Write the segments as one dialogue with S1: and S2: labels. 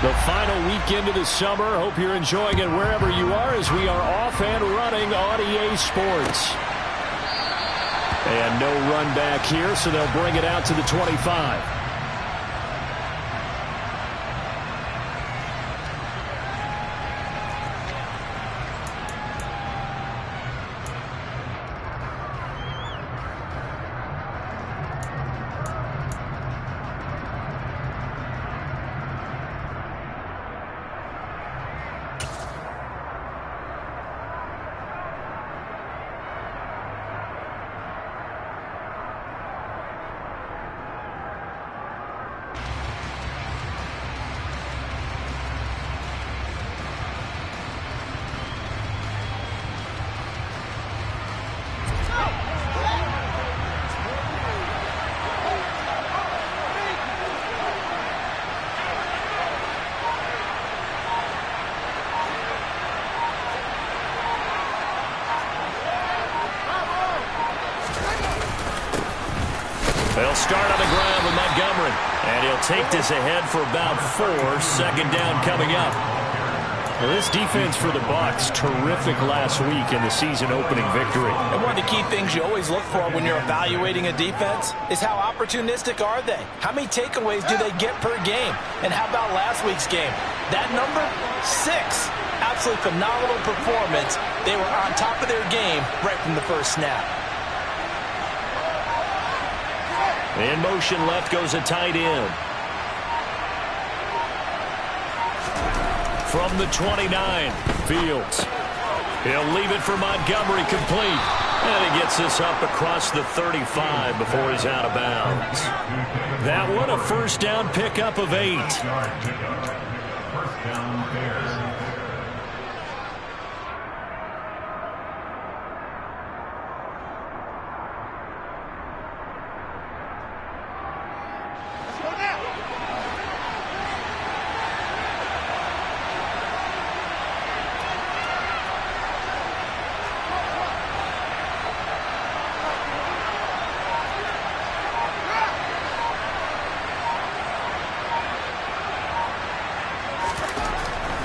S1: The final weekend of the summer. Hope you're enjoying it wherever you are as we are off and running on EA Sports. And no run back here, so they'll bring it out to the 25. They'll start on the ground with Montgomery. And he'll take this ahead for about 4. Second down coming up. Well, this defense for the Bucs, terrific last week in the season-opening victory.
S2: And one of the key things you always look for when you're evaluating a defense is how opportunistic are they? How many takeaways do they get per game? And how about last week's game? That number, 6. Absolutely phenomenal performance. They were on top of their game right from the first snap.
S1: In motion left goes a tight end. From the 29, Fields. He'll leave it for Montgomery, complete. And he gets this up across the 35 before he's out of bounds. That one a first down pickup of 8.
S3: First down, Bears.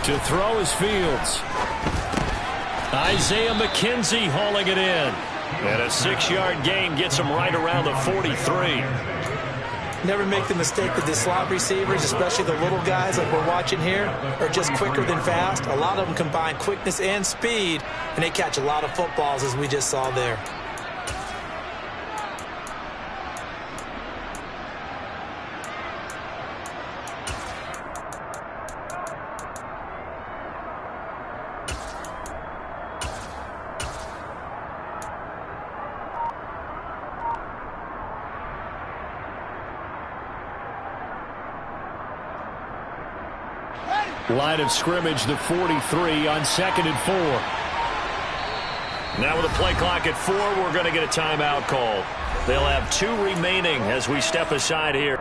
S1: To throw is Fields. Isaiah McKenzie hauling it in. And a 6-yard gain gets him right around the 43.
S2: Never make the mistake that the slot receivers, especially the little guys like we're watching here, are just quicker than fast. A lot of them combine quickness and speed, and they catch a lot of footballs, as we just saw there.
S1: Line of scrimmage, the 43 on 2nd and 4. Now with a play clock at 4, we're going to get a timeout call. They'll have 2 remaining as we step aside here.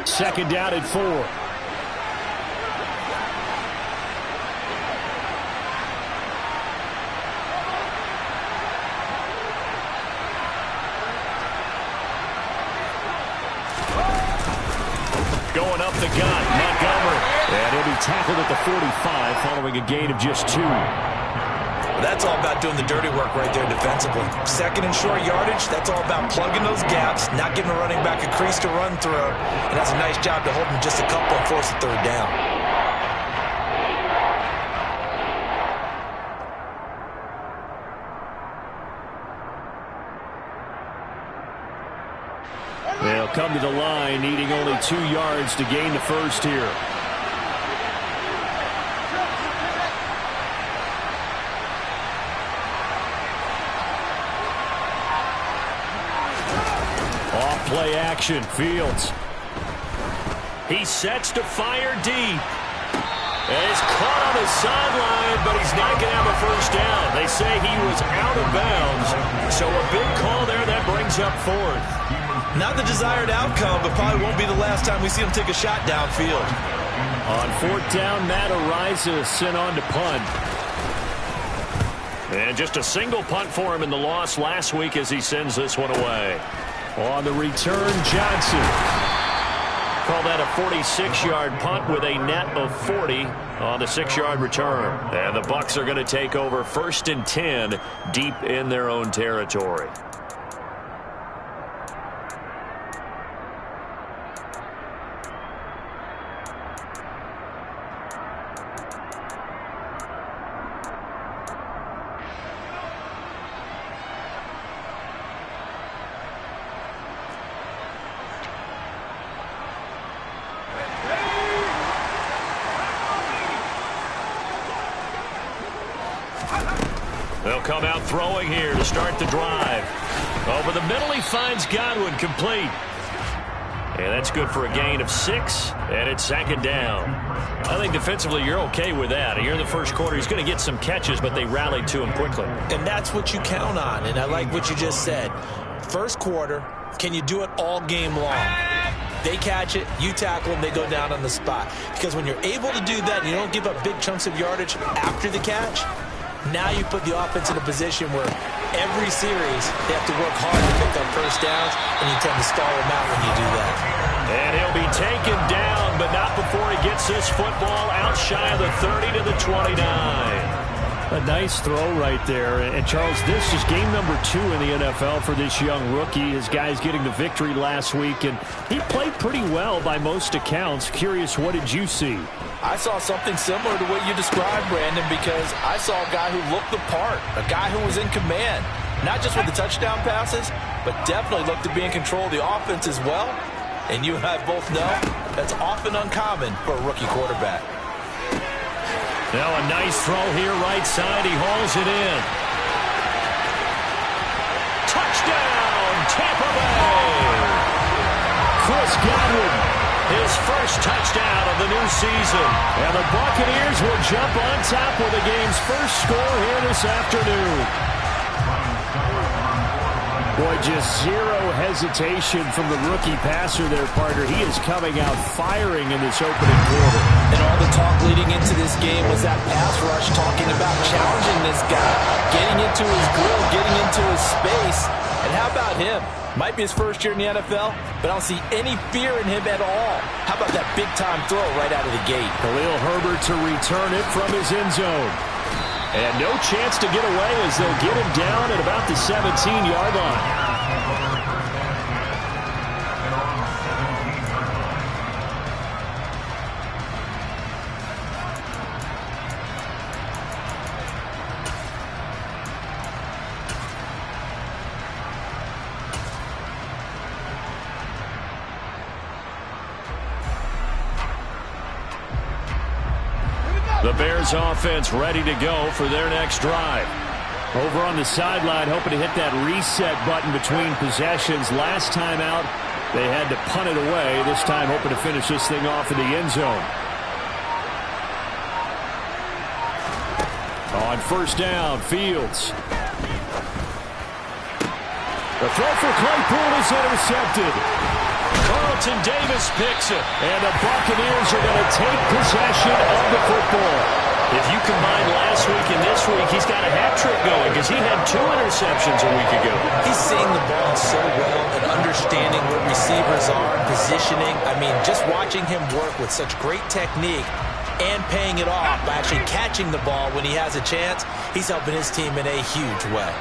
S1: Second down at 4. Going up the gut, Montgomery. And he'll be tackled at the 45 following a gain of just 2.
S2: That's all about doing the dirty work right there defensively. Second and short yardage, that's all about plugging those gaps, not giving a running back a crease to run through. And that's a nice job to hold him just a couple and force a 3rd down.
S1: They'll come to the line, needing only 2 yards to gain the first here. Off play action, Fields. He sets to fire deep. And he's caught on the sideline, but he's not going to have a first down. They say he was out of bounds. So a big call there that brings up 4th.
S2: Not the desired outcome, but probably won't be the last time we see him take a shot downfield.
S1: On 4th down, Matt Ariza sent on to punt. And just a single punt for him in the loss last week as he sends this one away. On the return, Johnson. Call that a 46-yard punt with a net of 40 on the 6-yard return. And the Bucs are going to take over 1st and 10 deep in their own territory. They'll come out throwing here to start the drive. Over the middle, he finds Godwin, complete. And that's good for a gain of 6, and it's 2nd down. I think defensively you're okay with that. Here in the first quarter, he's going to get some catches, but they rallied to him quickly.
S2: And that's what you count on, and I like what you just said. First quarter, can you do it all game long? They catch it, you tackle them, they go down on the spot. Because when you're able to do that and you don't give up big chunks of yardage after the catch, now you put the offense in a position where every series they have to work hard to pick up first downs, and you tend to stall them out when you do that.
S1: And he'll be taken down, but not before he gets this football out shy of the 30 to the 29.
S3: A nice throw right there. And, Charles, this is game number 2 in the NFL for this young rookie. His guys getting the victory last week, and he played pretty well by most accounts. Curious, what did you see?
S2: I saw something similar to what you described, Brandon, because I saw a guy who looked the part, a guy who was in command, not just with the touchdown passes, but definitely looked to be in control of the offense as well. And you and I both know that's often uncommon for a rookie quarterback.
S1: Now a nice throw here right side. He hauls it in. Touchdown, Tampa Bay! Chris Godwin, his first touchdown of the new season. And the Buccaneers will jump on top with the game's first score here this afternoon.
S3: Boy, just zero hesitation from the rookie passer there, partner. He is coming out firing in this opening quarter.
S2: And all the talk leading into this game was that pass rush, talking about challenging this guy, getting into his grill, getting into his space. And how about him? Might be his first year in the NFL, but I don't see any fear in him at all. How about that big-time throw right out of the gate?
S3: Khalil Herbert to return it from his end zone.
S1: And no chance to get away as they'll get him down at about the 17-yard line. The Bears offense ready to go for their next drive.
S3: Over on the sideline, hoping to hit that reset button between possessions. Last time out, they had to punt it away. This time, hoping to finish this thing off in the end zone. On first down, Fields. The throw for Claypool is intercepted.
S1: Carlton Davis picks it. And the Buccaneers are going to take possession of the football. If you combine last week and this week, he's got a hat trick going because he had 2 interceptions a week ago.
S2: He's seeing the ball so well and understanding where receivers are and positioning. I mean, just watching him work with such great technique and paying it off by actually catching the ball when he has a chance, he's helping his team in a huge way.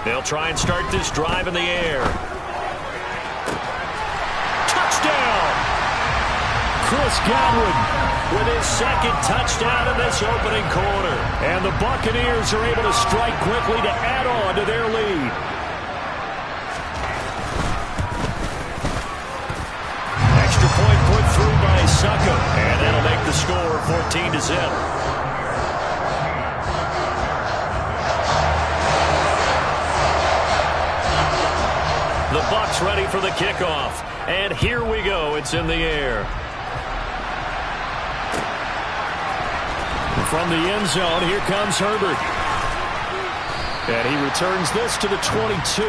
S1: They'll try and start this drive in the air. Touchdown! Chris Godwin with his second touchdown in this opening quarter. And the Buccaneers are able to strike quickly to add on to their lead. Extra point put through by Succo. And that'll make the score 14-0. The Bucs ready for the kickoff. And here we go. It's in the air. From the end zone, here comes Herbert. And he returns this to the 22.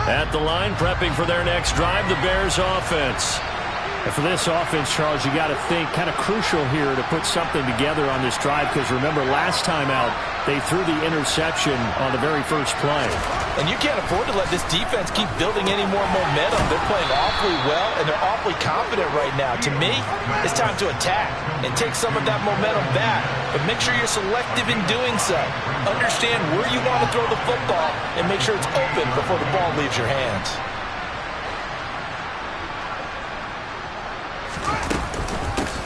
S1: At the line, prepping for their next drive, the Bears offense.
S3: And for this offense, Charles, you got to think kind of crucial here to put something together on this drive, because remember, last time out, they threw the interception on the very first play.
S2: And you can't afford to let this defense keep building any more momentum. They're playing awfully well, and they're awfully confident right now. To me, it's time to attack and take some of that momentum back. But make sure you're selective in doing so. Understand where you want to throw the football and make sure it's open before the ball leaves your hands.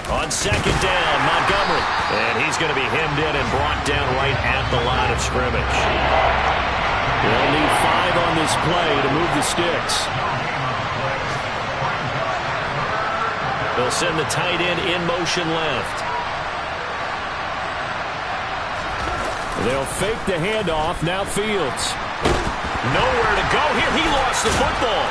S1: On second down, Montgomery. And he's going to be hemmed in and brought down right at the line of scrimmage. They'll need 5 on this play to move the sticks. They'll send the tight end in motion left. They'll fake the handoff. Now Fields. Nowhere to go here. He lost the football.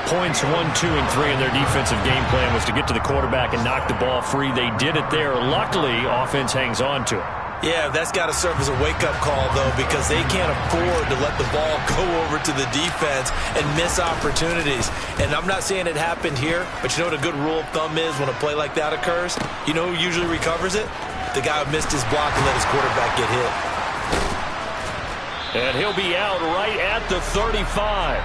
S1: Points 1, 2, and 3 in their defensive game plan was to get to the quarterback and knock the ball free. They did it there. Luckily, offense hangs on to it.
S2: Yeah, that's got to serve as a wake-up call, though, because they can't afford to let the ball go over to the defense and miss opportunities. And I'm not saying it happened here, but you know what a good rule of thumb is when a play like that occurs? You know who usually recovers it? The guy who missed his block and let his quarterback get hit.
S1: And he'll be out right at the 35.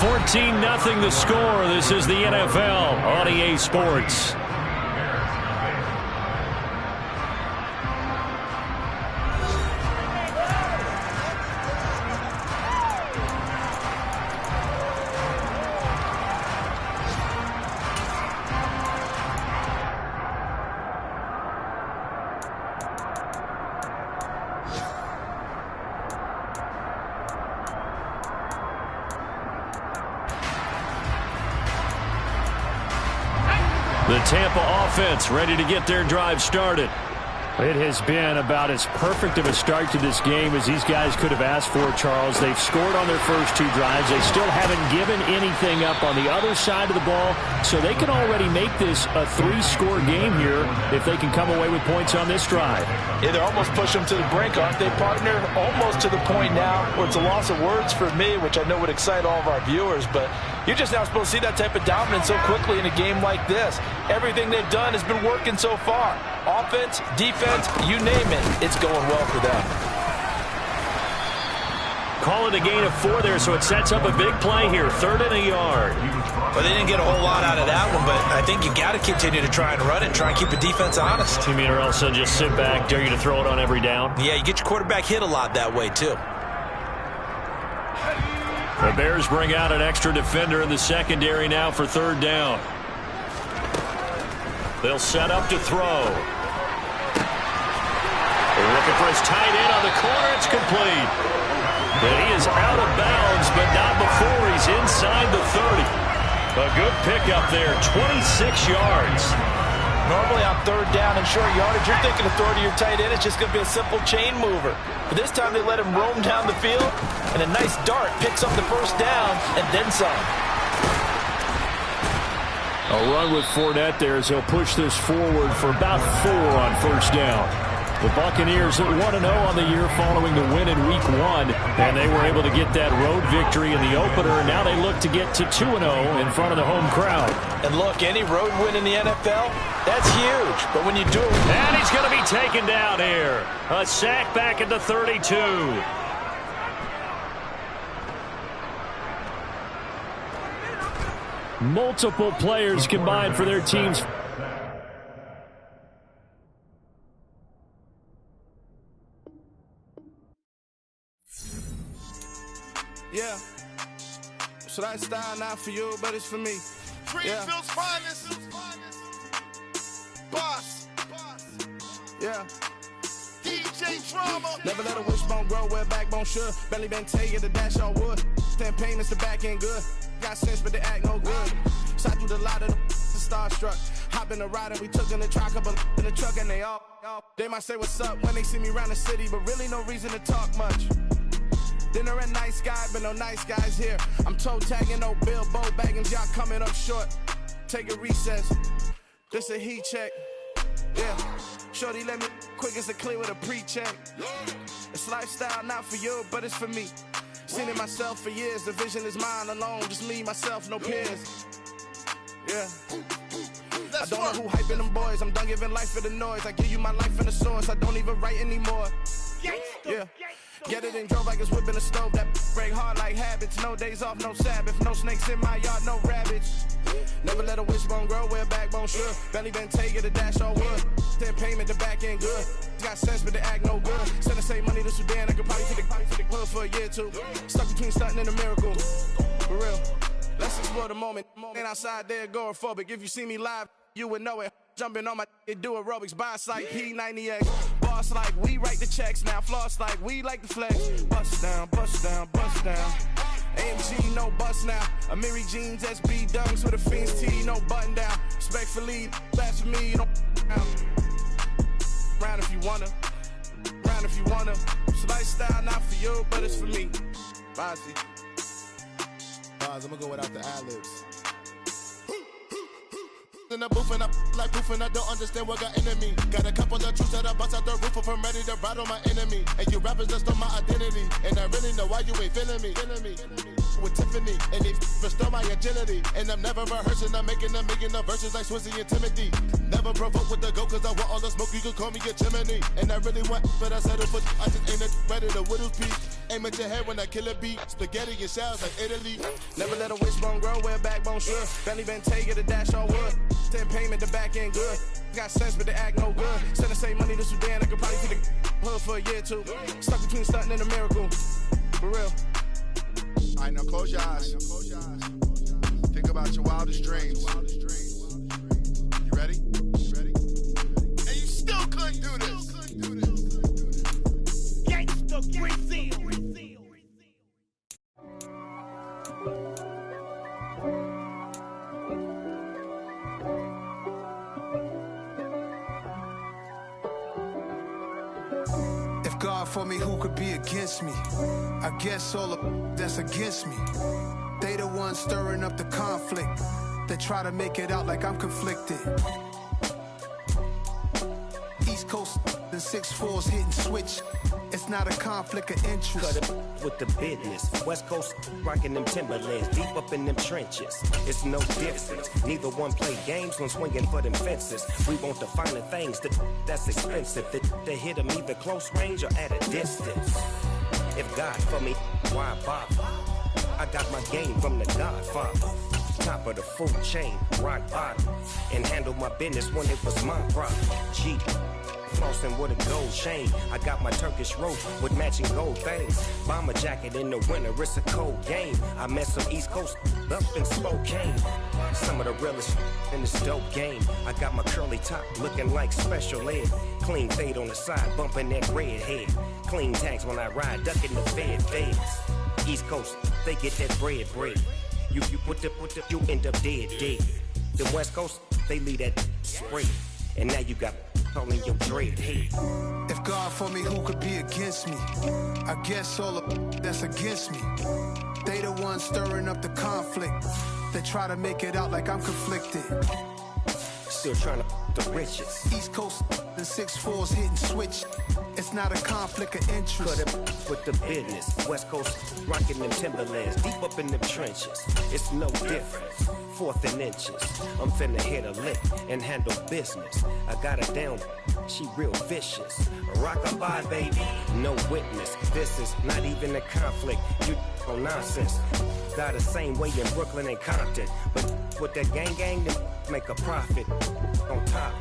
S1: 14-0 the score. This is the NFL on EA Sports. The Tampa offense ready to get their drive started.
S3: It has been about as perfect of a start to this game as these guys could have asked for, Charles. They've scored on their first 2 drives. They still haven't given anything up on the other side of the ball, so they can already make this a 3-score game here if they can come away with points on this drive.
S2: Yeah, they're almost pushing them to the brink, aren't they, partner? Almost to the point now where it's a loss of words for me, which I know would excite all of our viewers, but you're just now supposed to see that type of dominance so quickly in a game like this. Everything they've done has been working so far. Offense, defense, you name it, it's going well for them.
S1: Call it a gain of 4 there, so it sets up a big play here. 3rd and a yard.
S2: Well, they didn't get a whole lot out of that one, but I think you got to continue to try and run it and try and keep the defense honest.
S1: You mean or else they'll just sit back, dare you to throw it on every down?
S2: Yeah, you get your quarterback hit a lot that way, too.
S1: The Bears bring out an extra defender in the secondary now for 3rd down. They'll set up to throw. They're looking for his tight end on the corner. It's complete. And he is out of bounds, but not before he's inside the 30. A good pickup there, 26 yards.
S2: Normally on 3rd down and short yardage, you're thinking of throwing to your tight end. It's just going to be a simple chain mover. But this time they let him roam down the field, and a nice dart picks up the 1st down and then some.
S3: A run with Fournette there as he'll push this forward for about 4 on 1st down. The Buccaneers at 1-0 on the year following the win in Week 1, and they were able to get that road victory in the opener, and now they look to get to 2-0 in front of the home crowd.
S2: And look, any road win in the NFL, that's huge. But when you do it...
S1: And he's going to be taken down here. A sack back at the 32.
S3: Multiple players combined for their teams.
S4: Yeah. So that style not for you, but it's for me.
S5: Greenfield's finest. Boss.
S4: Yeah.
S5: DJ Drama.
S4: Never let a wishbone grow where a backbone should. Belly been taking the dash on wood. Stand pain is the back end good. Got sense, but they act no good. So I threw the lot of the starstruck. Hop in the ride and we took in the truck, couple in the truck and they all. They might say what's up when they see me around the city, but really no reason to talk much. Dinner a nice guy, but no nice guys here. I'm toe tagging, no Bilbo baggins, y'all coming up short. Take a recess. This a heat check. Yeah. Shorty let me quick as a clear with a pre-check. It's lifestyle not for you, but it's for me. Seen it myself for years, the vision is mine alone. Just me, myself, no peers. Yeah. I don't know who hyping them boys. I'm done giving life for the noise. I give you my life in the source. I don't even write anymore. Yeah. Get it and drove like it's whipping a stove. That break hard like habits. No days off, no Sabbath. No snakes in my yard, no rabbits. Never let a wishbone grow where a backbone should. Belly been taking the dash all wood. Then payment, the back end good. Got sense, but the act no good. Send the same money to Sudan. I could probably take the hood for a year or two. Stuck between stunting and a miracle. For real. Let's explore the moment. Ain't outside there agoraphobic. If you see me live, you would know it. Jumping on my do aerobics. Boss like P90X. Boss like we write the checks now. Floss like we like the flex. Bust down, bust down, bust down. AMG, no bust now. Amiri jeans, SB dunks with a Fiends T, no button down. Respectfully, that's for me, you don't round if you wanna. Round if you wanna. It's lifestyle, not for you, but it's for me. Bossy.
S5: I'm gonna go without the ad-libs. In the booth and I like proof and I don't understand what got into me. Got a couple of troops that I bust out the roof if I'm ready to ride on my enemy. And you rappers just stole my identity. And I really know why you ain't feeling me. With Tiffany, and they restore my agility. And I'm never rehearsing, I'm making a million of verses like Swizzy and Timothy. Never provoke with the go, cause I want all the smoke, you can call me a chimney. And I really want, but I settle for, I just ain't ready to whittle peak. Aim at your head when I kill a beat. Spaghetti and shells like Italy.
S4: Never let a wishbone grow where a backbone should. Belly been taking the dash all wood. Then payment, the back end good. Got sense, but the act no good. Send the same money to Sudan, I could probably take the hood for a year or two. Stuck between stunting and a miracle. For real.
S5: All right, now close your eyes. Think about your wildest dreams. You ready? And you still couldn't do this.
S6: Gangsta Brazil.
S7: If God for me, who could be against me? I guess all of that's against me. They the ones stirring up the conflict. They try to make it out like I'm conflicted. East Coast and 6'4's hitting switch. It's not a conflict of interest.
S8: Cut it with the business. West Coast rocking them Timberlands, deep up in them trenches. It's no difference. Neither one play games when swinging for them fences. We want the finer things that's expensive. That hit them either close range or at a distance. If God for me, why bother? I got my game from the Godfather. Top of the food chain, rock bottom. And handle my business when it was my problem. G. Flossing with a gold chain. I got my Turkish rope with matching gold things. Bomber jacket in the winter, it's a cold game. I met some East Coast up in Spokane. Some of the realest in this dope game. I got my curly top looking like special ed. Clean fade on the side, bumping that red head. Clean tags when I ride, ducking the feds. East Coast, they get that bread. You put the, you end up dead. The West Coast, they leave that spray. And now you got all in your dread head.
S7: If God for me, who could be against me? I guess all of that's against me. They the ones stirring up the conflict. They try to make it out like I'm conflicted.
S8: Still trying to the riches.
S7: East Coast and 6'4's hitting switch. It's not a conflict of interest.
S8: Cut it with the business. West Coast rocking them Timberlands, deep up in them trenches. It's no difference. 4th and inches. I'm finna hit a lick and handle business. I got her down, she real vicious. Rockabye, baby, no witness. This is not even a conflict. You on nonsense. Got the same way in Brooklyn and Compton. But with that gang, they make a profit. On top,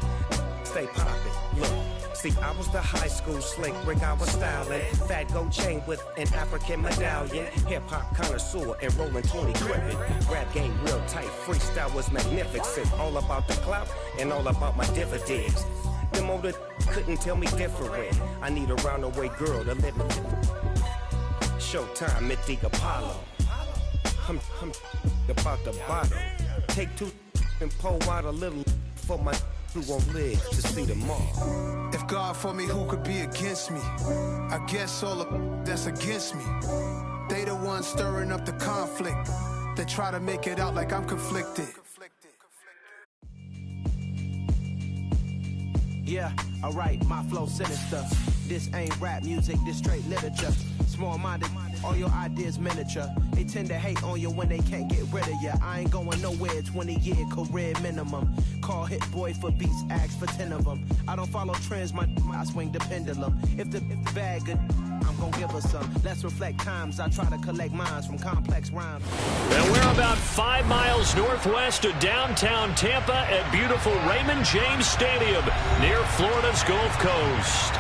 S8: stay poppin'. Look. See, I was the high school slick Rick, I was styling. Fat gold chain with an African medallion. Hip-hop connoisseur and rolling 20 gripping. Rap game real tight, freestyle was magnificent. All about the clout and all about my dividends. Them older couldn't tell me different. I need a roundaway girl to live in. Showtime at the Apollo. I'm about the bottle. Take 2 and pour out a little for my who won't live to see tomorrow.
S7: If God for me, who could be against me? I guess all of that's against me. They the ones stirring up the conflict. They try to make it out like I'm conflicted.
S9: Yeah, alright, my flow sinister. This ain't rap music, this straight literature. Small-minded
S4: All your ideas miniature. They tend to hate on you when they can't get rid of you. I ain't going nowhere, 20-year career minimum. Call Hit Boy for beats, ask for 10 of them. I don't follow trends, I swing the pendulum. If the bag good, I'm gonna give her some. Let's reflect times. I try to collect minds from complex rhymes.
S1: And we're about 5 miles northwest of downtown Tampa at beautiful Raymond James Stadium near Florida's Gulf Coast.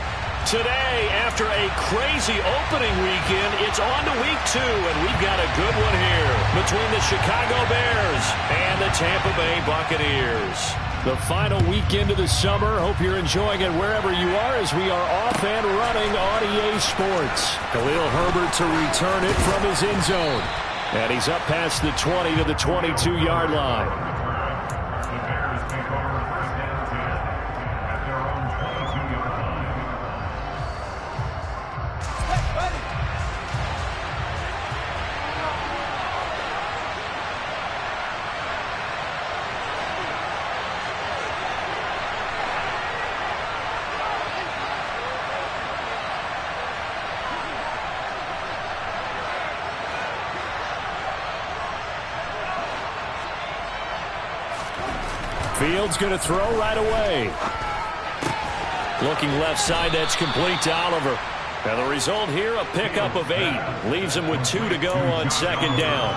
S1: Today, after a crazy opening weekend, it's on to week 2, and we've got a good one here between the Chicago Bears and the Tampa Bay Buccaneers.
S3: The final weekend of the summer. Hope you're enjoying it wherever you are as we are off and running on EA Sports. Khalil Herbert to return it from his end zone. And he's up past the 20 to the 22-yard line. Fields going to throw right away.
S1: Looking left side, that's complete to Oliver. And the result here, a pickup of 8. Leaves him with 2 to go on second down.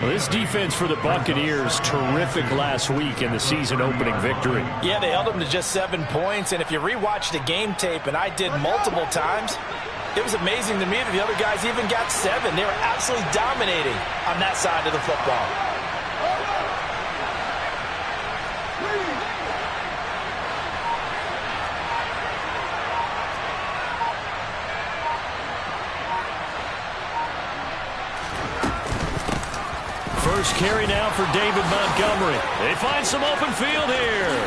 S3: Well, this defense for the Buccaneers, terrific last week in the season-opening victory.
S2: Yeah, they held them to just 7 points. And if you rewatch the game tape, and I did multiple times, it was amazing to me that the other guys even got 7. They were absolutely dominating on that side of the football.
S1: First carry now for David Montgomery. They find some open field here.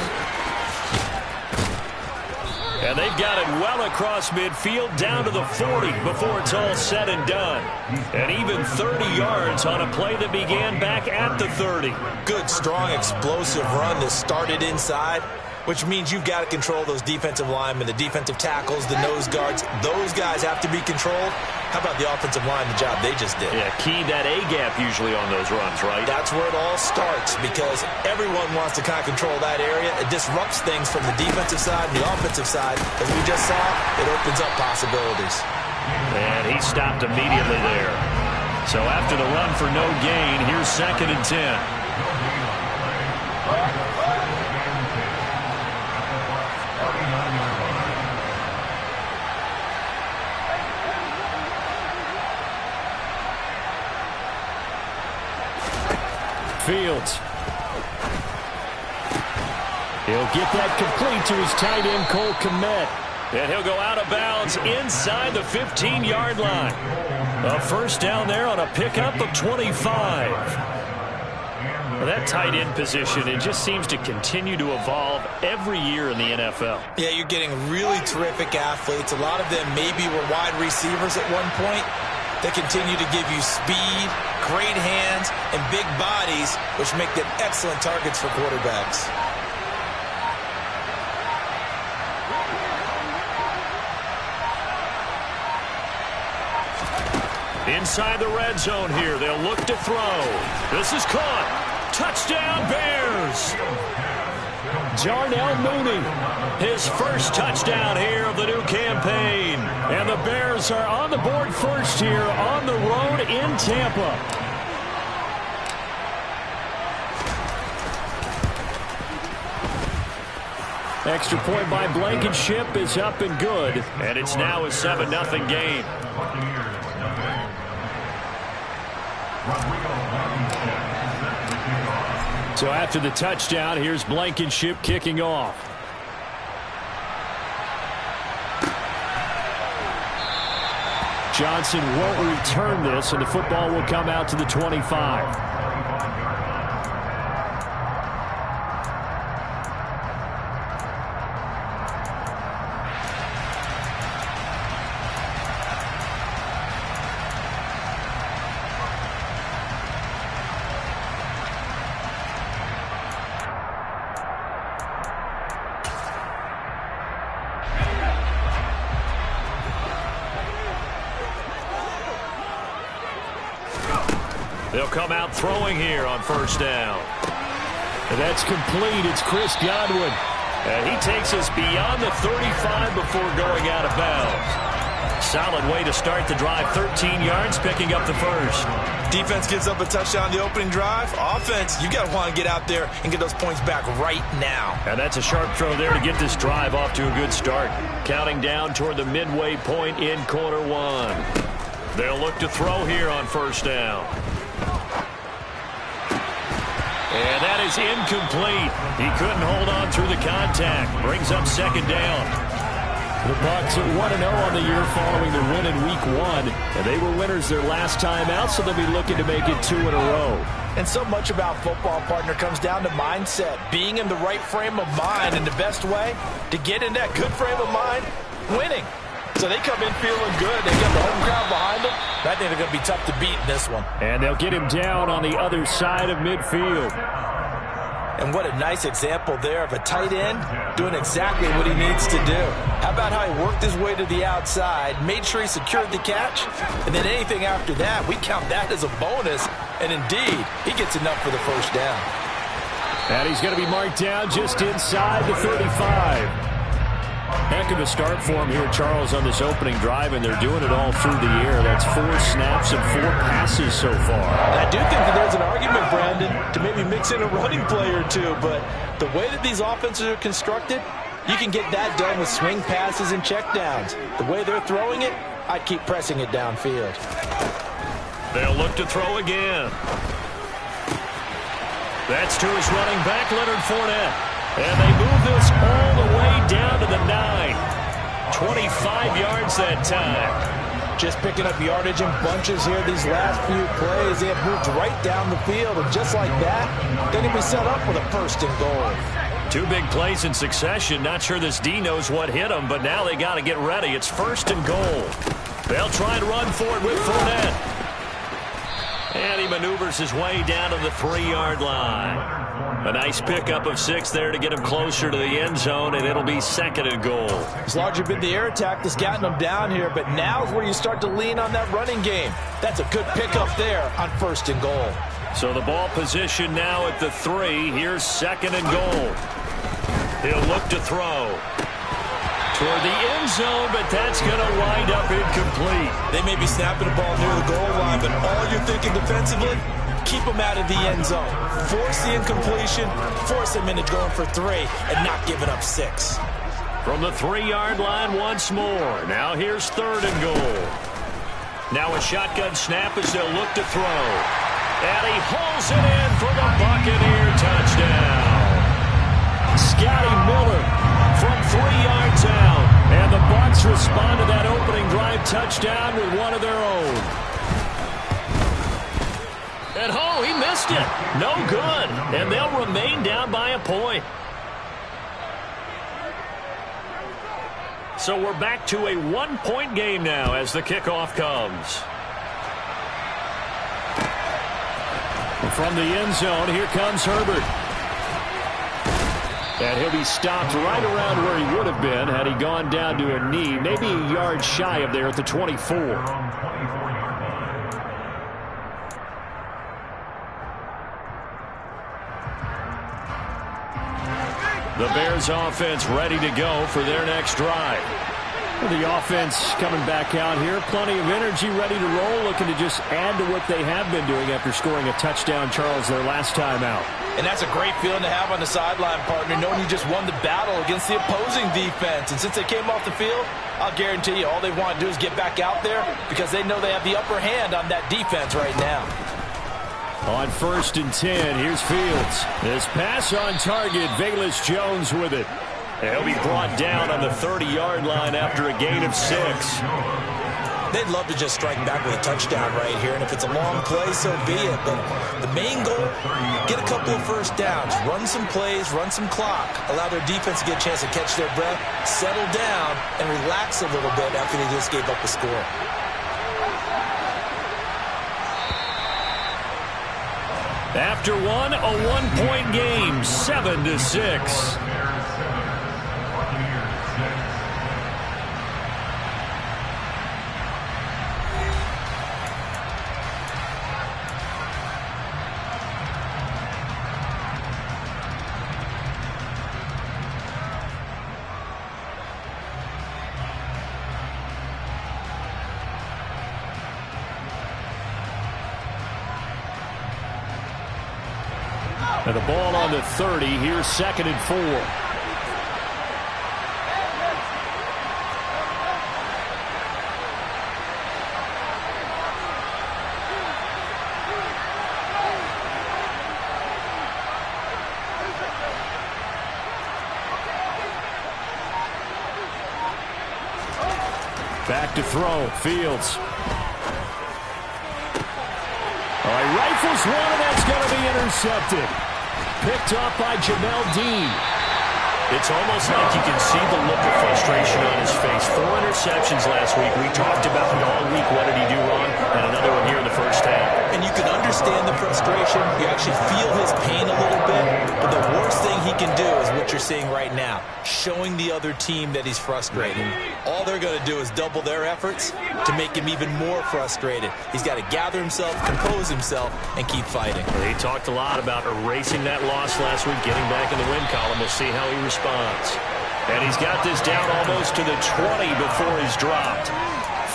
S1: And they've got it well across midfield down to the 40 before it's all said and done. And even 30 yards on a play that began back at the 30.
S2: Good, strong, explosive run that started inside, which means you've got to control those defensive linemen, the defensive tackles, the nose guards. Those guys have to be controlled. How about the offensive line, the job they just did?
S1: Yeah, key that A-gap usually on those runs, right?
S2: That's where it all starts because everyone wants to kind of control that area. It disrupts things from the defensive side and the offensive side. As we just saw, it opens up possibilities.
S1: And he stopped immediately there. So after the run for no gain, here's 2nd and 10.
S3: Fields. He'll get that complete to his tight end, Cole Kmet.
S1: And he'll go out of bounds inside the 15-yard line. A first down there on a pickup of 25. Well, that tight end position, it just seems to continue to evolve every year in the NFL.
S2: Yeah, you're getting really terrific athletes. A lot of them maybe were wide receivers at one point. They continue to give you speed, great hands, and big bodies, which make them excellent targets for quarterbacks.
S1: Inside the red zone here, they'll look to throw. This is caught. Touchdown, Bears!
S3: Jarnell Mooney.
S1: His first touchdown here of the new campaign.
S3: And the Bears are on the board first here on the road in Tampa. Extra point by Blankenship is up and good.
S1: And it's now a 7-0 game.
S3: So after the touchdown, here's Blankenship kicking off. Johnson won't return this, and the football will come out to the 25.
S1: They'll come out throwing here on first down.
S3: And that's complete. It's Chris Godwin.
S1: And he takes us beyond the 35 before going out of bounds. Solid way to start the drive. 13 yards, picking up the first.
S2: Defense gives up a touchdown the opening drive. Offense, you got to want to get out there and get those points back right now.
S1: And that's a sharp throw there to get this drive off to a good start. Counting down toward the midway point in quarter one. They'll look to throw here on first down. And that is incomplete. He couldn't hold on through the contact. Brings up second down.
S3: The Bucs are 1-0 on the year following the win in Week 1. And they were winners their last time out, so they'll be looking to make it 2 in a row.
S2: And so much about football, partner, comes down to mindset. Being in the right frame of mind, and the best way to get in that good frame of mind, winning. So they come in feeling good. They got the home crowd behind them. I think they're going to be tough to beat in this one.
S3: And they'll get him down on the other side of midfield.
S2: And what a nice example there of a tight end doing exactly what he needs to do. How about how he worked his way to the outside, made sure he secured the catch, and then anything after that, we count that as a bonus. And indeed, he gets enough for the first down.
S3: And he's going to be marked down just inside the 35. Heck of a start for him here, Charles, on this opening drive, and they're doing it all through the air. That's 4 snaps and 4 passes so far.
S2: And I do think that there's an argument, Brandon, to maybe mix in a running play or two, but the way that these offenses are constructed, you can get that done with swing passes and checkdowns. The way they're throwing it, I'd keep pressing it downfield.
S1: They'll look to throw again. That's to his running back, Leonard Fournette. And they move this all the way down to the 9. 25 yards that time.
S2: Just picking up yardage in bunches here these last few plays. They have moved right down the field, and just like that, then he'll be set up with a first and goal.
S1: 2 big plays in succession. Not sure this D knows what hit him, but now they got to get ready. It's first and goal. They'll try and run for it with Fournette. And he maneuvers his way down to the 3-yard line. A nice pickup of 6 there to get him closer to the end zone, and it'll be second and goal.
S2: It's largely been the air attack that's gotten them down here, but now is where you start to lean on that running game. That's a good pickup there on first and goal.
S1: So the ball position now at the 3. Here's second and goal. He'll look to throw toward the end zone, but that's going to wind up incomplete.
S2: They may be snapping the ball near the goal line, but all you're thinking defensively, keep them out of the end zone. Force the incompletion, force them into going for 3, and not giving up 6.
S1: From the 3-yard line once more. Now here's third and goal. Now a shotgun snap as they'll look to throw. And he hauls it in for the Buccaneer touchdown. Scotty Miller from 3 yards out. And the Bucs respond to that opening drive touchdown with one of their own. And oh, he missed it. No good. And they'll remain down by a point. So we're back to a 1-point game now as the kickoff comes.
S3: From the end zone, here comes Herbert. And he'll be stopped right around where he would have been had he gone down to a knee, maybe a yard shy of there at the 24.
S1: The Bears offense ready to go for their next drive.
S3: The offense coming back out here. Plenty of energy, ready to roll, looking to just add to what they have been doing after scoring a touchdown, Charles, their last time out.
S2: And that's a great feeling to have on the sideline, partner, knowing you just won the battle against the opposing defense. And since they came off the field, I'll guarantee you all they want to do is get back out there because they know they have the upper hand on that defense right now.
S3: On first and 10, here's Fields. This pass on target, Velus Jones with it.
S1: He'll be brought down on the 30-yard line after a gain of 6.
S2: They'd love to just strike back with a touchdown right here, and if it's a long play, so be it. But the main goal, get a couple of first downs, run some plays, run some clock, allow their defense to get a chance to catch their breath, settle down, and relax a little bit after they just gave up the score.
S1: After one, a 1-point game, 7-6.
S3: And the ball on the 30. Here's 2nd and 4. Back to throw. Fields. All right, rifles one, and that's going to be intercepted. Picked up by Jamel Dean.
S1: It's almost like you can see the look of frustration on his face. 4 interceptions last week. We talked about it all week. What did he do wrong? And another one here in the first half.
S2: And you can understand the frustration. You actually feel his pain a little bit. But the worst thing he can do is what you're seeing right now, showing the other team that he's frustrated. All they're going to do is double their efforts to make him even more frustrated. He's got to gather himself, compose himself, and keep fighting.
S1: He talked a lot about erasing that loss last week, getting back in the win column. We'll see how he responds. And he's got this down almost to the 20 before he's dropped.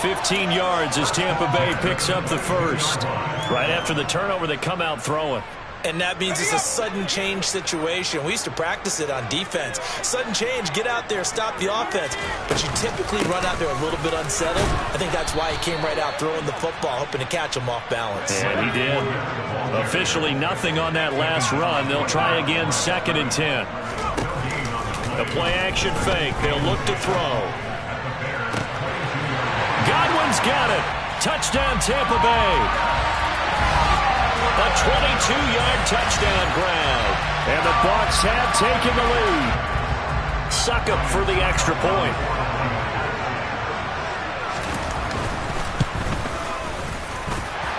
S1: 15 yards as Tampa Bay picks up the first. Right after the turnover, they come out throwing.
S2: And that means it's a sudden change situation. We used to practice it on defense. Sudden change, get out there, stop the offense. But you typically run out there a little bit unsettled. I think that's why he came right out throwing the football, hoping to catch him off balance.
S1: And he did. Officially nothing on that last run. They'll try again, 2nd and 10. The play-action fake. They'll look to throw. Godwin's got it. Touchdown, Tampa Bay. A 22-yard touchdown grab.
S3: And the Bucs have taken the lead.
S1: Succop for the extra point.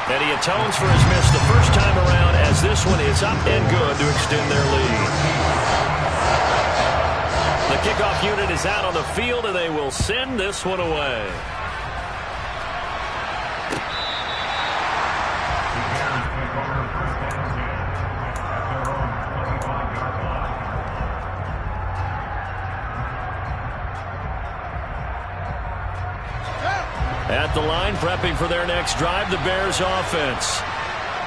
S1: And he atones for his miss the first time around, as this one is up and good to extend their lead. The kickoff unit is out on the field, and they will send this one away. At the line, prepping for their next drive, the Bears offense.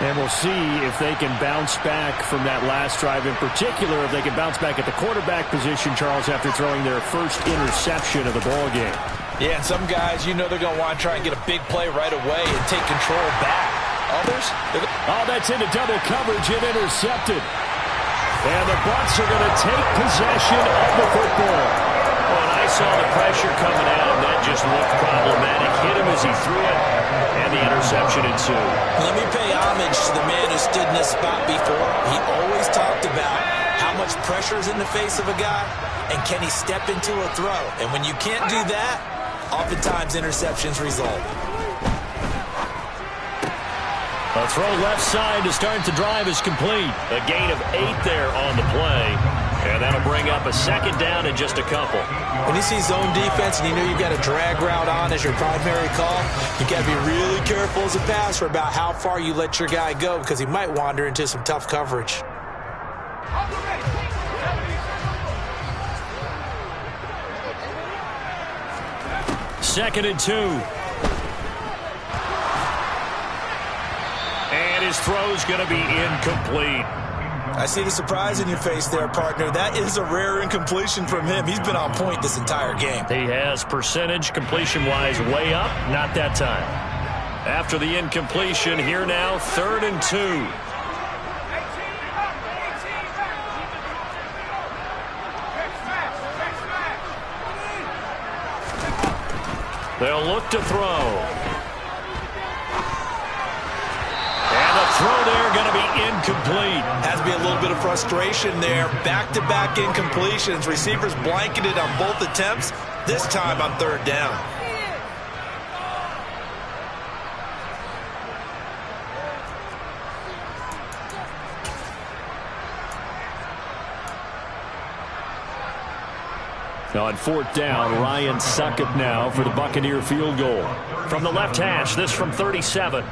S3: And we'll see if they can bounce back from that last drive, in particular, if they can bounce back at the quarterback position, Charles, after throwing their first interception of the ballgame.
S2: Yeah, and some guys, you know they're going to want to try and get a big play right away and take control back. Others?
S3: Oh, that's into double coverage and intercepted. And the Bucs are going to take possession of the football.
S1: Well, and I saw the pressure coming out, and that just looked problematic. Hit him as he threw it, and the interception ensued.
S2: Let me pay homage to the man who stood in this spot before. He always talked about how much pressure is in the face of a guy, and can he step into a throw. And when you can't do that, oftentimes interceptions result.
S1: A throw left side to start the drive is complete. A gain of 8 there on the play. And that'll bring up a 2nd down and just a couple.
S2: When you see zone defense and you know you've got a drag route on as your primary call, you got to be really careful as a passer about how far you let your guy go, because he might wander into some tough coverage.
S1: Second and 2. And his throw's going to be incomplete.
S2: I see the surprise in your face there, partner. That is a rare incompletion from him. He's been on point this entire game.
S1: He has percentage completion-wise way up. Not that time. After the incompletion, here now, 3rd and 2. They'll look to throw. Throw there going to be incomplete.
S2: Has to be a little bit of frustration there. Back-to-back incompletions. Receivers blanketed on both attempts. This time on 3rd down.
S3: Now on 4th down, Ryan Succop now for the Buccaneer field goal.
S1: From the left hash, this from 37.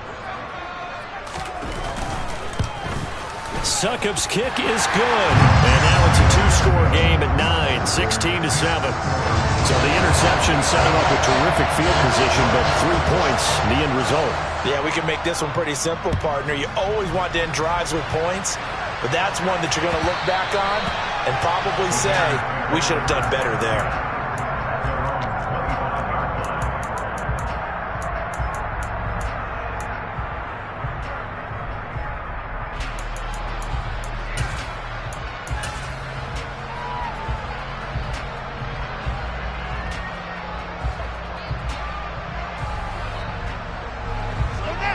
S1: Succop's kick is good. And now it's a 2-score game at 9, 16-7.
S3: So the interception set him up a terrific field position, but 3 points, the end result.
S2: Yeah, we can make this one pretty simple, partner. You always want to end drives with points. but that's one that you're going to look back on and probably say, we should have done better there.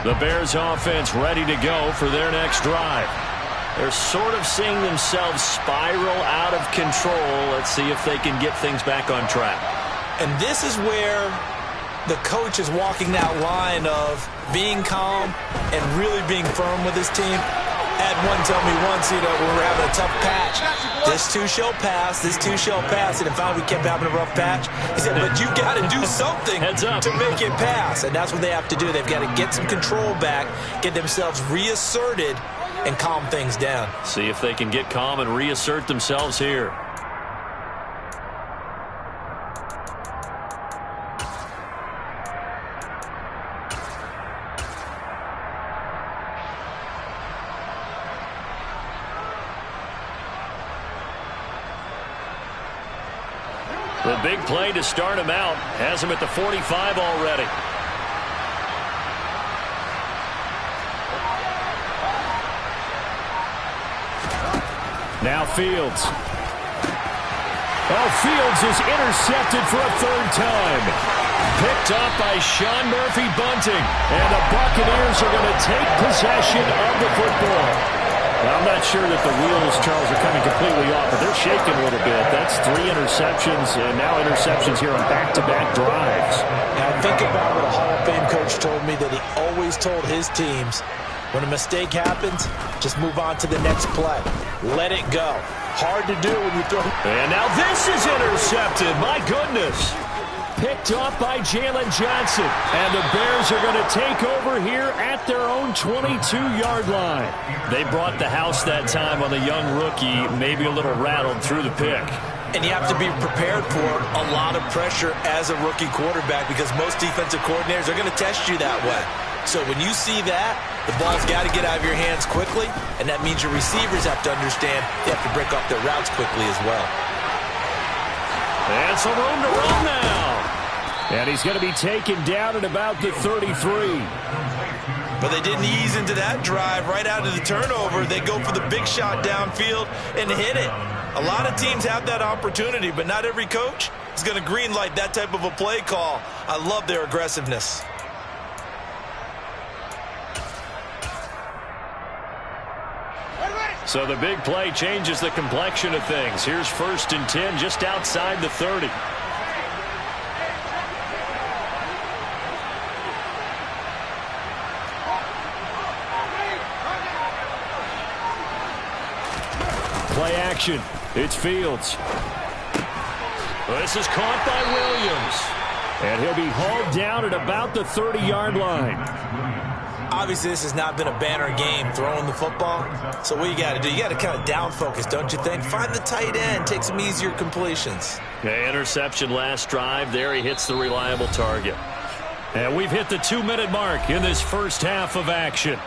S1: The Bears offense ready to go for their next drive. They're sort of seeing themselves spiral out of control. Let's see if they can get things back on track.
S2: And this is where the coach is walking that line of being calm and really being firm with his team. I had one tell me once, when we were having a tough patch, this too shall pass, this too shall pass. And finally we kept having a rough patch. He said, but you got to do something to make it pass. And that's what they have to do. They've got to get some control back, get themselves reasserted, and calm things down.
S1: See if they can get calm and reassert themselves here. The big play to start him out has him at the 45 already. Now Fields. Oh, Fields is intercepted for a third time. Picked up by Sean Murphy-Bunting. And the Buccaneers are going to take possession of the football. Well, I'm not sure that the wheels, Charles, are coming completely off, but they're shaking a little bit. That's 3 interceptions, and now interceptions here on back-to-back drives.
S2: Now, think about what a Hall of Fame coach told me, that he always told his teams, when a mistake happens, just move on to the next play. Let it go. Hard to do when you throw.
S1: And now this is intercepted. My goodness. Picked off by Jalen Johnson. And the Bears are going to take over here at their own 22-yard line. They brought the house that time on the young rookie, maybe a little rattled through the pick.
S2: And you have to be prepared for a lot of pressure as a rookie quarterback, because most defensive coordinators are going to test you that way. So when you see that, the ball's got to get out of your hands quickly, and that means your receivers have to understand they have to break off their routes quickly as well.
S1: And some room to run now. And he's going to be taken down at about the 33.
S2: But they didn't ease into that drive right out of the turnover. They go for the big shot downfield and hit it. A lot of teams have that opportunity, but not every coach is going to greenlight that type of a play call. I love their aggressiveness.
S1: So the big play changes the complexion of things. Here's 1st and 10 just outside the 30. Play action. It's Fields. This is caught by Williams. And he'll be hauled down at about the 30-yard line.
S2: Obviously, this has not been a banner game throwing the football. So what you got to do, you got to kind of down focus, don't you think? Find the tight end, take some easier completions.
S1: Okay, interception last drive. There he hits the reliable target. And we've hit the 2-minute mark in this first half of action.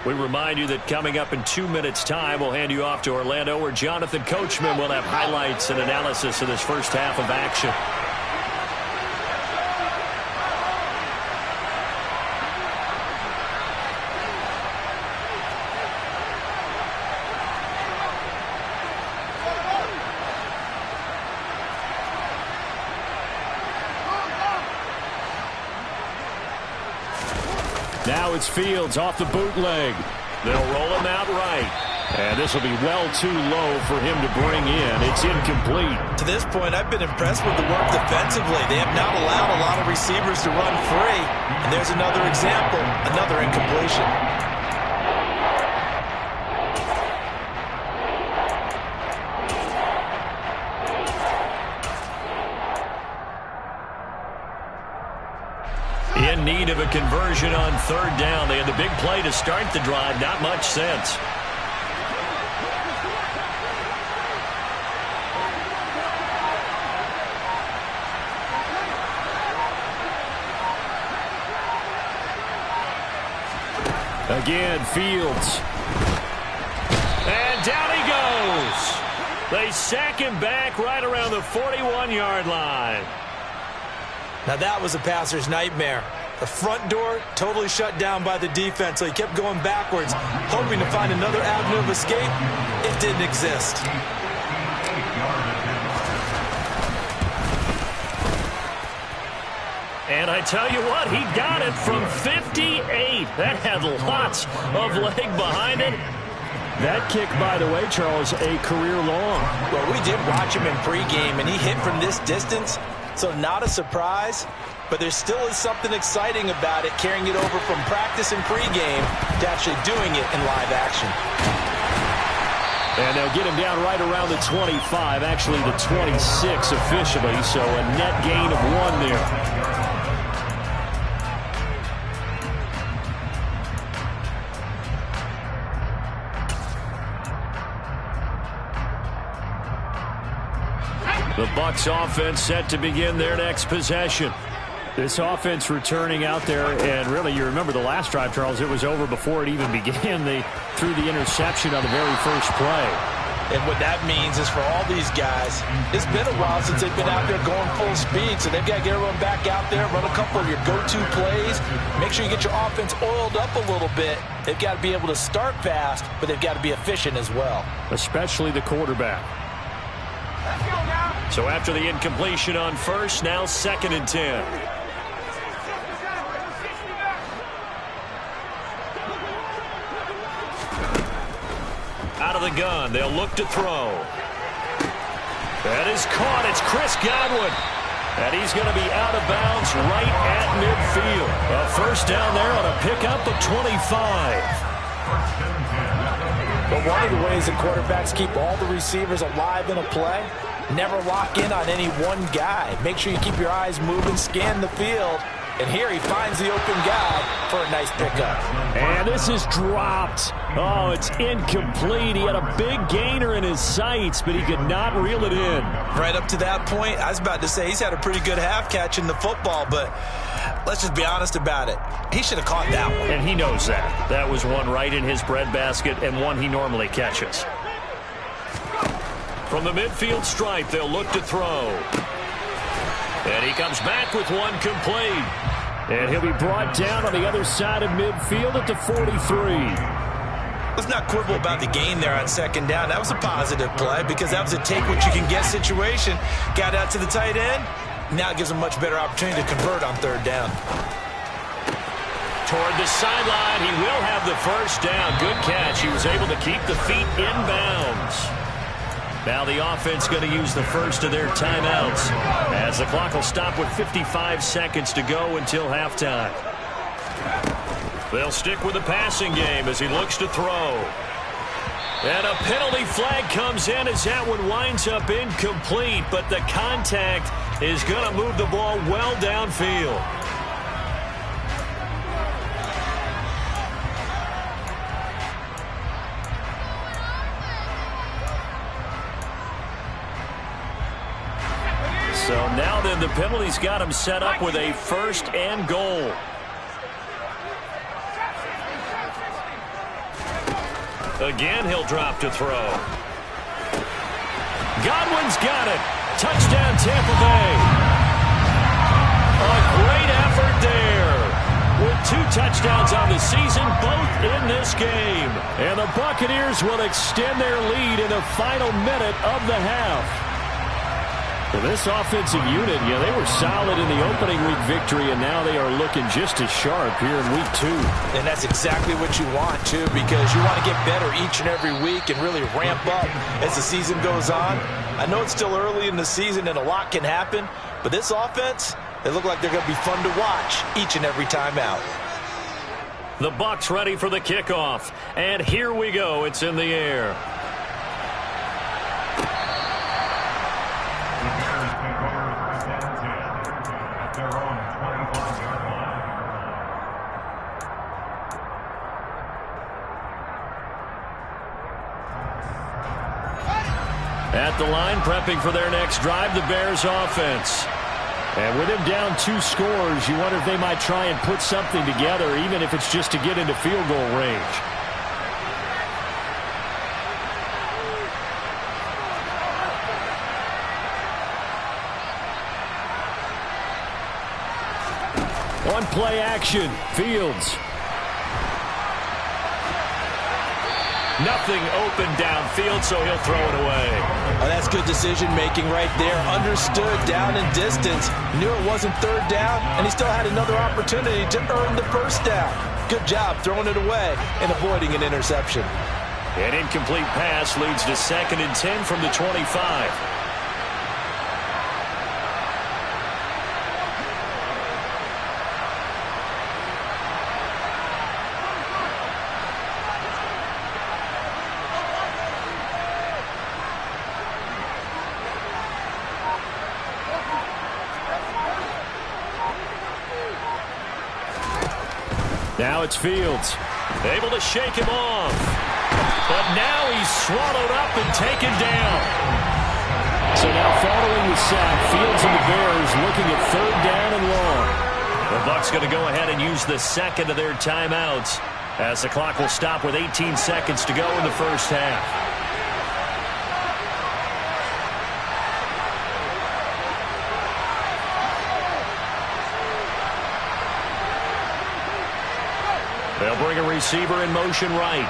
S1: We remind you that coming up in 2 minutes' time, we'll hand you off to Orlando, where Jonathan Coachman will have highlights and analysis of this first half of action. Now it's Fields off the bootleg. They'll roll him out right. And this will be well too low for him to bring in. It's incomplete.
S2: To this point, I've been impressed with the work defensively. They have not allowed a lot of receivers to run free. And there's another example, another incompletion.
S1: In need of a conversion on 3rd down. They had the big play to start the drive. Not much sense. Again, Fields. They sack him back right around the 41-yard line.
S2: Now that was a passer's nightmare. The front door totally shut down by the defense, so he kept going backwards, hoping to find another avenue of escape. It didn't exist.
S1: And I tell you what, he got it from 58. That had lots of leg behind it.
S3: That kick, by the way, Charles, a career long.
S2: Well, we did watch him in pregame, and he hit from this distance, so not a surprise. But there still is something exciting about it, carrying it over from practice and pregame to actually doing it in live action.
S3: And they'll get him down right around the 25, actually the 26 officially, so a net gain of 1 there. The Bucs offense set to begin their next possession. This offense returning out there, and really, you remember the last drive, Charles, it was over before it even began. They threw the interception on the very first play.
S2: And what that means is for all these guys, it's been a while since they've been out there going full speed, so they've got to get everyone back out there, run a couple of your go-to plays, make sure you get your offense oiled up a little bit. They've got to be able to start fast, but they've got to be efficient as well.
S3: Especially the quarterback.
S1: So after the incompletion on first, now 2nd and 10. Out of the gun, they'll look to throw. That is caught. It's Chris Godwin. And he's going to be out of bounds right at midfield. A first down there on a pickup of 25.
S2: But one of the ways that quarterbacks keep all the receivers alive in a play, never lock in on any one guy. Make sure you keep your eyes moving, scan the field. And here he finds the open guy for a nice pickup.
S3: And this is dropped. Oh, it's incomplete. He had a big gainer in his sights, but he could not reel it in.
S2: Right up to that point, I was about to say he's had a pretty good half catching the football, but let's just be honest about it. He should have caught that one.
S1: And he knows that. That was one right in his breadbasket and one he normally catches. From the midfield stripe, they'll look to throw. And he comes back with one complete.
S3: And he'll be brought down on the other side of midfield at the 43.
S2: Let's not quibble about the gain there on 2nd down. That was a positive play because that was a take-what-you-can-get situation. Got out to the tight end. Now it gives him a much better opportunity to convert on 3rd down.
S1: Toward the sideline, he will have the first down. Good catch. He was able to keep the feet in bounds. Now the offense going to use the first of their timeouts as the clock will stop with 55 seconds to go until halftime. They'll stick with the passing game as he looks to throw. And a penalty flag comes in as that one winds up incomplete, but the contact is going to move the ball well downfield. So now then the penalty's got him set up with a 1st and goal. Again, he'll drop to throw. Godwin's got it. Touchdown, Tampa Bay. A great effort there. With 2 touchdowns on the season, both in this game. And the Buccaneers will extend their lead in the final minute of the half. Well, this offensive unit, they were solid in the opening week victory, and now they are looking just as sharp here in week 2.
S2: And that's exactly what you want, too, because you want to get better each and every week and really ramp up as the season goes on. I know it's still early in the season and a lot can happen, but this offense, they look like they're going to be fun to watch each and every time out.
S1: The Bucs ready for the kickoff, and here we go. It's in the air. At the line, prepping for their next drive, the Bears offense.
S3: And with him down 2 scores, you wonder if they might try and put something together, even if it's just to get into field goal range. One play action. Fields.
S1: Nothing open downfield, so he'll throw it away.
S2: Oh, that's good decision-making right there. Understood down and distance. Knew it wasn't third down, and he still had another opportunity to earn the first down. Good job throwing it away and avoiding an interception.
S1: An incomplete pass leads to 2nd and 10 from the 25.
S3: Now it's Fields.
S1: Able to shake him off. But now he's swallowed up and taken down.
S3: So now following the sack, Fields and the Bears looking at 3rd down and long.
S1: The Bucs going to go ahead and use the second of their timeouts as the clock will stop with 18 seconds to go in the first half. They'll bring a receiver in motion right.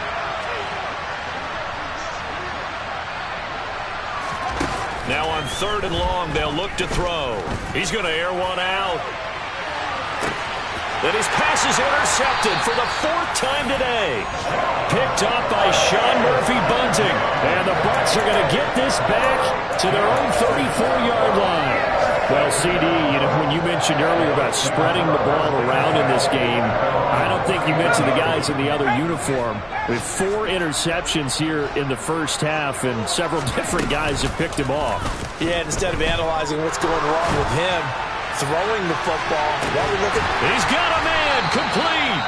S1: Now on 3rd and long, they'll look to throw. He's going to air one out. And his pass is intercepted for the 4th time today. Picked up by Sean Murphy-Bunting. And the Bucs are going to get this back to their own 34-yard line.
S3: Well, CD, when you mentioned earlier about spreading the ball around in this game, I don't think you mentioned the guys in the other uniform. With 4 interceptions here in the first half, and several different guys have picked him off.
S2: Yeah, instead of analyzing what's going wrong with him, throwing the football,
S1: he's got a man, complete.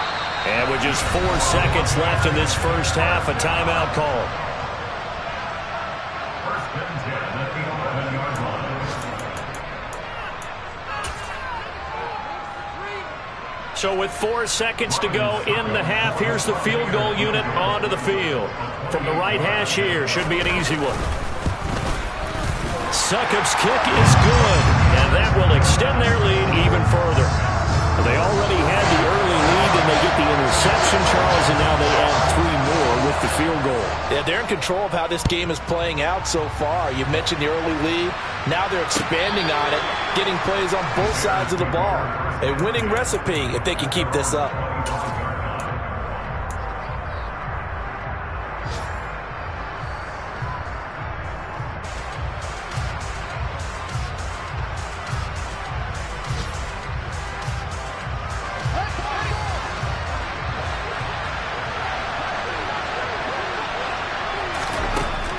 S1: And with just 4 seconds left in this first half, a timeout call. So with 4 seconds to go in the half, here's the field goal unit onto the field. From the right hash here, should be an easy one. Succop's kick is good, and that will extend their lead even further. They already had the early lead, and they get the interception, Charles, and now they add 3 more with the field goal.
S2: Yeah, they're in control of how this game is playing out so far. You mentioned the early lead. Now they're expanding on it, getting plays on both sides of the ball. A winning recipe if they can keep this up.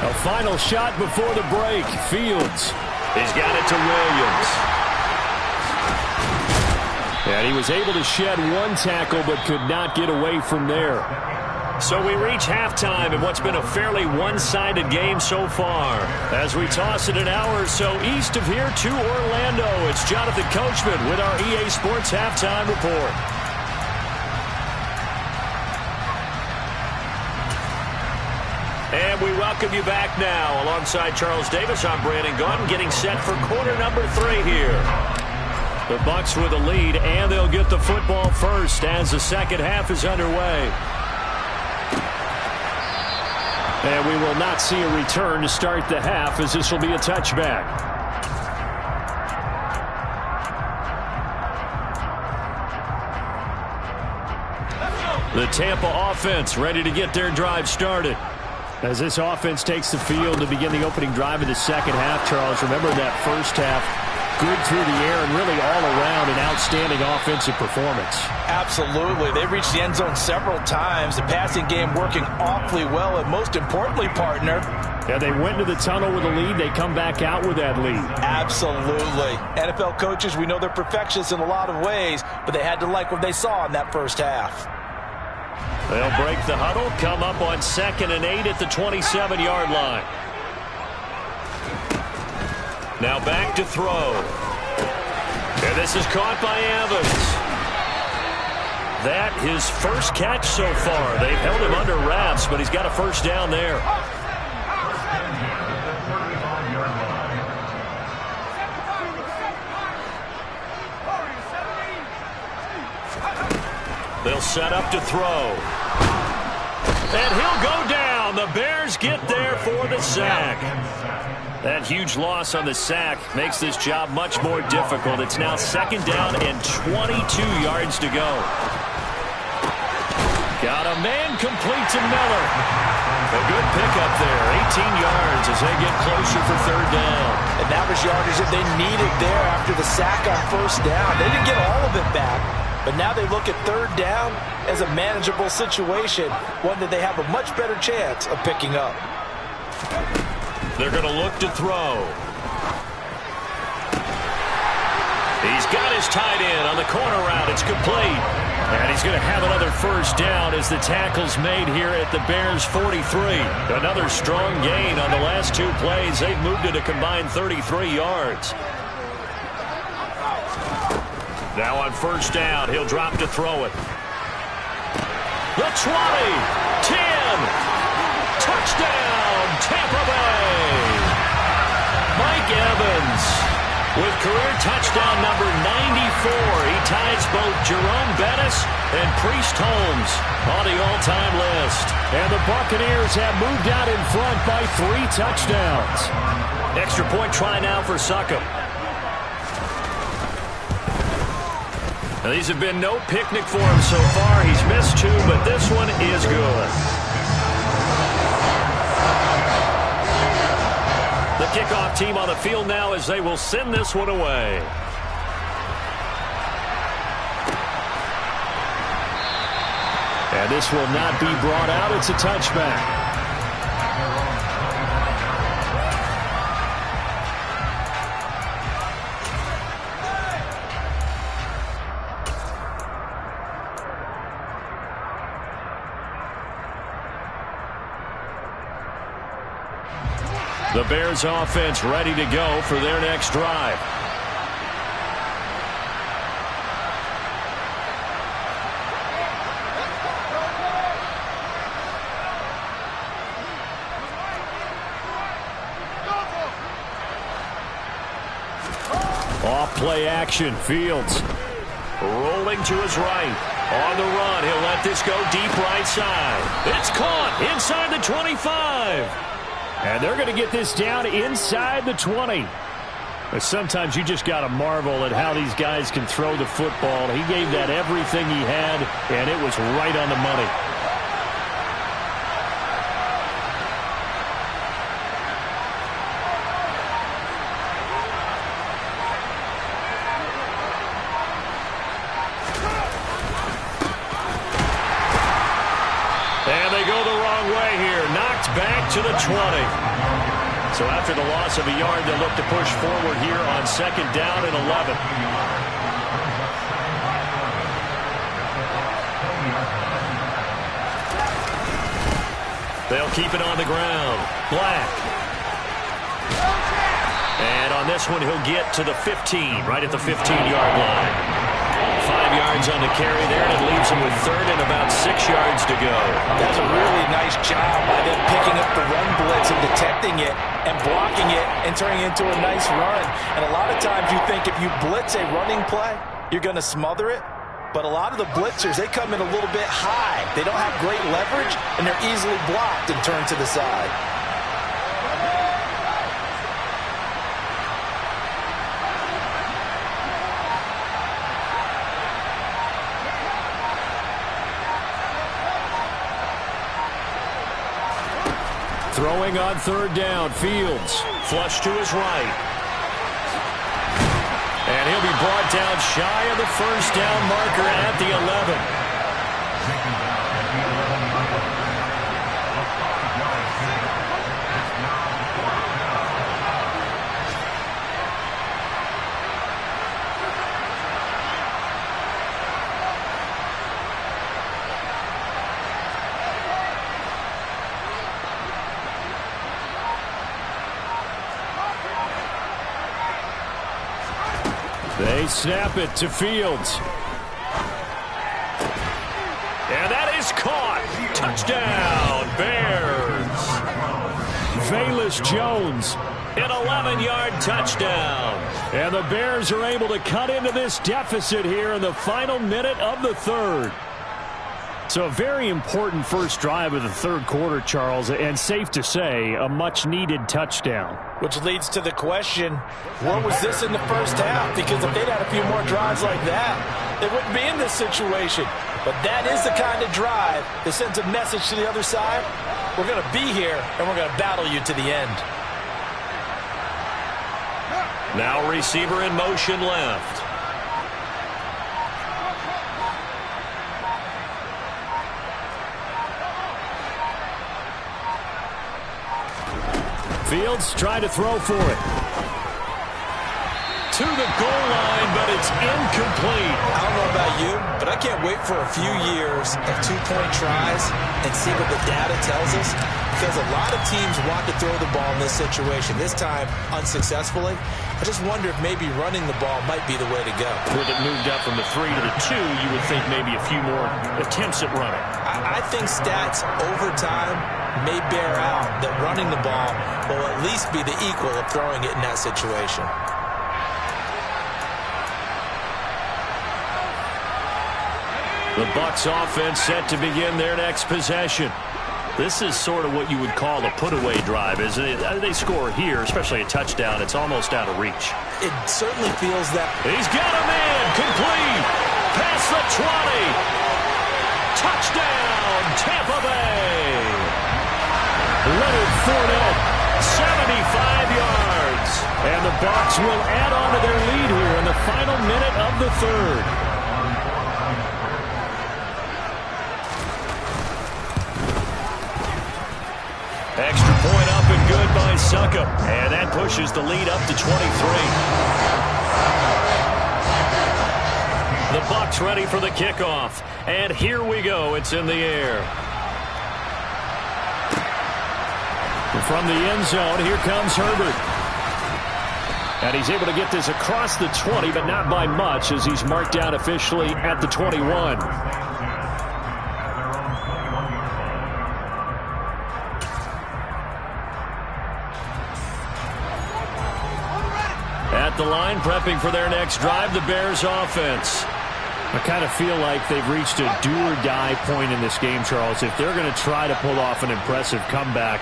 S3: A final shot before the break. Fields.
S1: He's got it to Williams.
S3: And he was able to shed 1 tackle but could not get away from there.
S1: So we reach halftime in what's been a fairly one-sided game so far. As we toss it an hour or so east of here to Orlando, it's Jonathan Coachman with our EA Sports Halftime Report. And we welcome you back now. Alongside Charles Davis, I'm Brandon Gaudin, getting set for quarter number 3 here. The Bucs with a lead, and they'll get the football first as the second half is underway.
S3: And we will not see a return to start the half, as this will be a touchback. The Tampa offense ready to get their drive started. As this offense takes the field to begin the opening drive of the second half, Charles, remember that first half, good through the air and really all around an outstanding offensive performance.
S2: Absolutely. They reached the end zone several times. The passing game working awfully well, and most importantly, partner,
S3: yeah, they went to the tunnel with a lead. They come back out with that lead.
S2: Absolutely. NFL coaches, we know they're perfectionists in a lot of ways, but they had to like what they saw in that first half.
S1: They'll break the huddle, come up on 2nd and 8 at the 27-yard line. Now back to throw. And this is caught by Evans. That his first catch so far. They've held him under wraps, but he's got a first down there. He'll set up to throw. And he'll go down. The Bears get there for the sack. That huge loss on the sack makes this job much more difficult. It's now 2nd down and 22 yards to go. Got a man complete to Miller. A good pickup there, 18 yards as they get closer for 3rd down.
S2: And that was yardage that they needed there after the sack on 1st down. They didn't get all of it back, but now they look at 3rd down as a manageable situation, one that they have a much better chance of picking up.
S1: They're going to look to throw. He's got his tight end on the corner route. It's complete. And he's going to have another 1st down as the tackle's made here at the Bears 43. Another strong gain on the last 2 plays. They've moved it a combined 33 yards. Now on 1st down, he'll drop to throw it. The 20, 10, touchdown, Tampa Bay. Mike Evans with career touchdown number 94. He ties both Jerome Bettis and Priest Holmes on the all-time list.
S3: And the Buccaneers have moved out in front by 3 touchdowns.
S1: Extra point try now for Succop. Now, these have been no picnic for him so far. He's missed 2, but this one is good. The kickoff team on the field now as they will send this one away.
S3: And this will not be brought out. It's a touchback.
S1: The Bears offense ready to go for their next drive.
S3: Off play action. Fields
S1: rolling to his right. On the run, he'll let this go deep right side. It's caught inside the 25.
S3: And they're going to get this down inside the 20. But sometimes you just got to marvel at how these guys can throw the football. He gave that everything he had, and it was right on the money.
S1: And they go the wrong way here. Knocked back to the 20. So after the loss of a yard, they'll look to push forward here on 2nd down and 11. They'll keep it on the ground. Black. And on this one, he'll get to the 15, right at the 15-yard line. 5 yards on the carry there, and it leaves him with 3rd and about 6 yards to go.
S2: That's a really nice job by them picking up the run blitz and detecting it and blocking it and turning it into a nice run. And a lot of times you think if you blitz a running play, you're going to smother it. But a lot of the blitzers, they come in a little bit high. They don't have great leverage, and they're easily blocked and turned to the side.
S3: Throwing on 3rd down, Fields.
S1: Flush to his right. And he'll be brought down shy of the 1st down marker at the 11.
S3: They snap it to Fields.
S1: And that is caught. Touchdown, Bears.
S3: Velus Jones.
S1: An 11-yard touchdown.
S3: And the Bears are able to cut into this deficit here in the final minute of the 3rd. So a very important first drive of the third quarter, Charles, and safe to say, a much-needed touchdown.
S2: Which leads to the question, where was this in the first half? Because if they'd had a few more drives like that, they wouldn't be in this situation. But that is the kind of drive that sends a message to the other side. We're going to be here, and we're going to battle you to the end.
S1: Now receiver in motion left.
S3: Fields trying to throw for it.
S1: To the goal line, but it's incomplete.
S2: I don't know about you, but I can't wait for a few years of two-point tries and see what the data tells us. Because a lot of teams want to throw the ball in this situation, this time unsuccessfully. I just wonder if maybe running the ball might be the way to go.
S3: With it moved up from the 3 to the 2, you would think maybe a few more attempts at running.
S2: I think stats over time may bear out that running the ball will at least be the equal of throwing it in that situation.
S1: The Bucs offense set to begin their next possession.
S3: This is sort of what you would call a put-away drive, isn't it? They score here, especially a touchdown. It's almost out of reach.
S2: It certainly feels that.
S1: He's got a man. Complete. Past the 20. Touchdown, Tampa Bay. Leonard Fournette, 75 yards. And the Bucs will add on to their lead here in the final minute of the third. Extra point up and good by Succop. And that pushes the lead up to 23. The Bucs ready for the kickoff. And here we go. It's in the air. From the end zone, here comes Herbert. And he's able to get this across the 20, but not by much as he's marked down officially at the 21. At the line, prepping for their next drive, the Bears offense.
S3: I kind of feel like they've reached a do-or-die point in this game, Charles. If they're going to try to pull off an impressive comeback,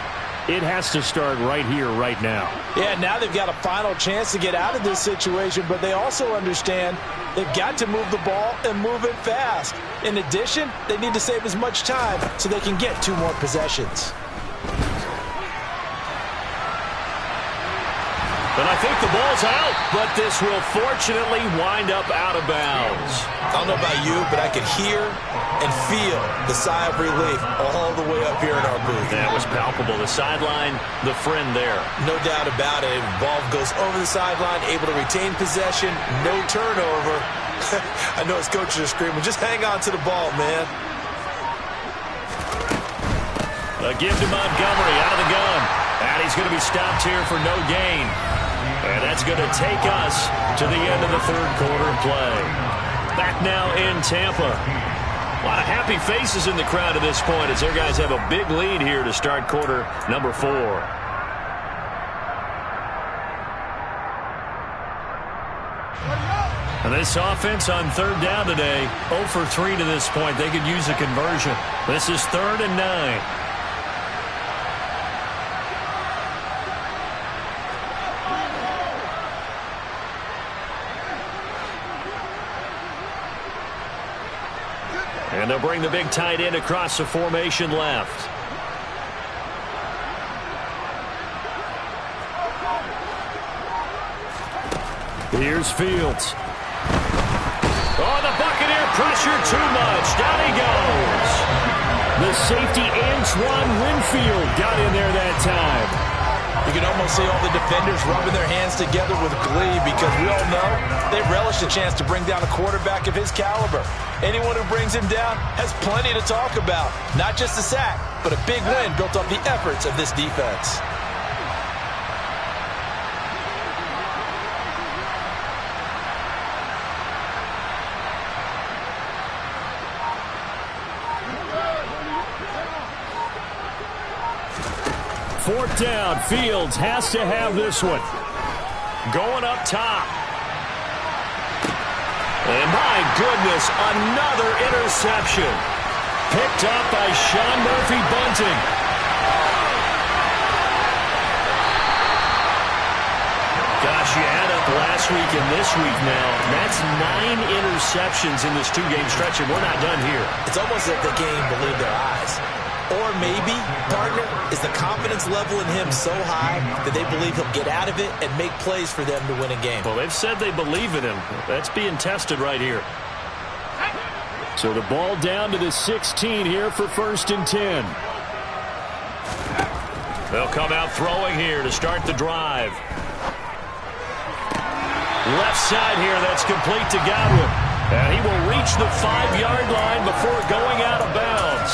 S3: it has to start right here, right now.
S2: Yeah, now they've got a final chance to get out of this situation, but they also understand they've got to move the ball and move it fast. In addition, they need to save as much time so they can get 2 more possessions.
S1: But I think the ball's out, but this will fortunately wind up out of bounds.
S2: I don't know about you, but I could hear and feel the sigh of relief all the way up here in our booth.
S1: That was palpable. The sideline, the friend there.
S2: No doubt about it. Ball goes over the sideline, able to retain possession, no turnover. I know his coaches are screaming, just hang on to the ball, man.
S1: A give to Montgomery out of the gun. And he's going to be stopped here for no gain. And that's going to take us to the end of the third quarter play. Back now in Tampa. A lot of happy faces in the crowd at this point as their guys have a big lead here to start quarter number 4. And this offense on third down today, 0 for 3 to this point. They could use a conversion. This is 3rd and 9. And they'll bring the big tight end across the formation left. Here's Fields. Oh, the Buccaneer pressure too much. Down he goes. The safety Antoine Winfield got in there that time.
S2: You can almost see all the defenders rubbing their hands together with glee because we all know they relish the chance to bring down a quarterback of his caliber. Anyone who brings him down has plenty to talk about. Not just a sack, but a big win built off the efforts of this defense.
S3: Fourth down, Fields has to have this one.
S1: Going up top. And my goodness, another interception.
S3: picked up by Sean Murphy-Bunting.
S1: Gosh, you add up last week and this week now. That's 9 interceptions in this 2-game stretch, and we're not done here.
S2: It's almost as if they can't even believe their eyes. Or maybe, partner, is the confidence level in him so high that they believe he'll get out of it and make plays for them to win a game.
S1: Well, they've said they believe in him. That's being tested right here.
S3: So the ball down to the 16 here for 1st and 10.
S1: They'll come out throwing here to start the drive. Left side here, that's complete to Godwin. And he will reach the 5-yard line before going out of bounds.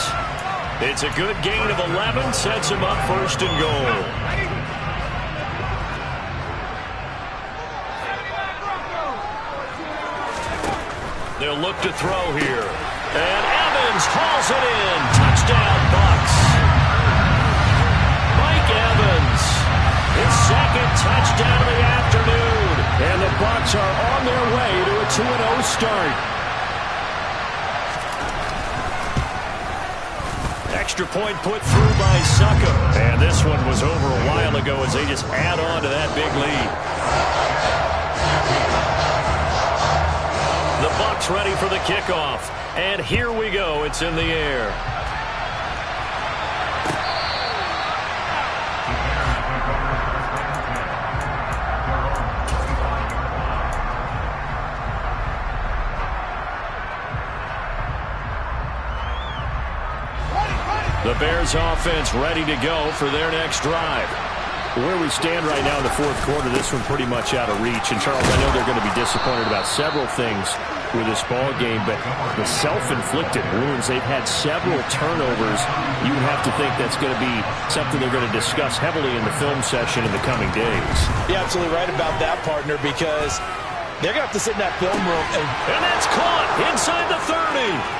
S1: It's a good gain of 11, sets him up 1st and goal. They'll look to throw here. And Evans hauls it in. Touchdown, Bucs. Mike Evans, his 2nd touchdown of the afternoon.
S3: And the Bucs are on their way to a 2-0 start.
S1: Extra point put through by Suckum. And this one was over a while ago as they just add on to that big lead. The Bucs ready for the kickoff. And here we go. It's in the air. The Bears offense ready to go for their next drive.
S3: Where we stand right now in the 4th quarter, this one pretty much out of reach. And, Charles, I know they're going to be disappointed about several things with this ball game, but the self-inflicted wounds, they've had several turnovers. You have to think that's going to be something they're going to discuss heavily in the film session in the coming days.
S2: You're absolutely right about that, partner, because they're going to have to sit in that film room.
S1: And that's caught inside the 30.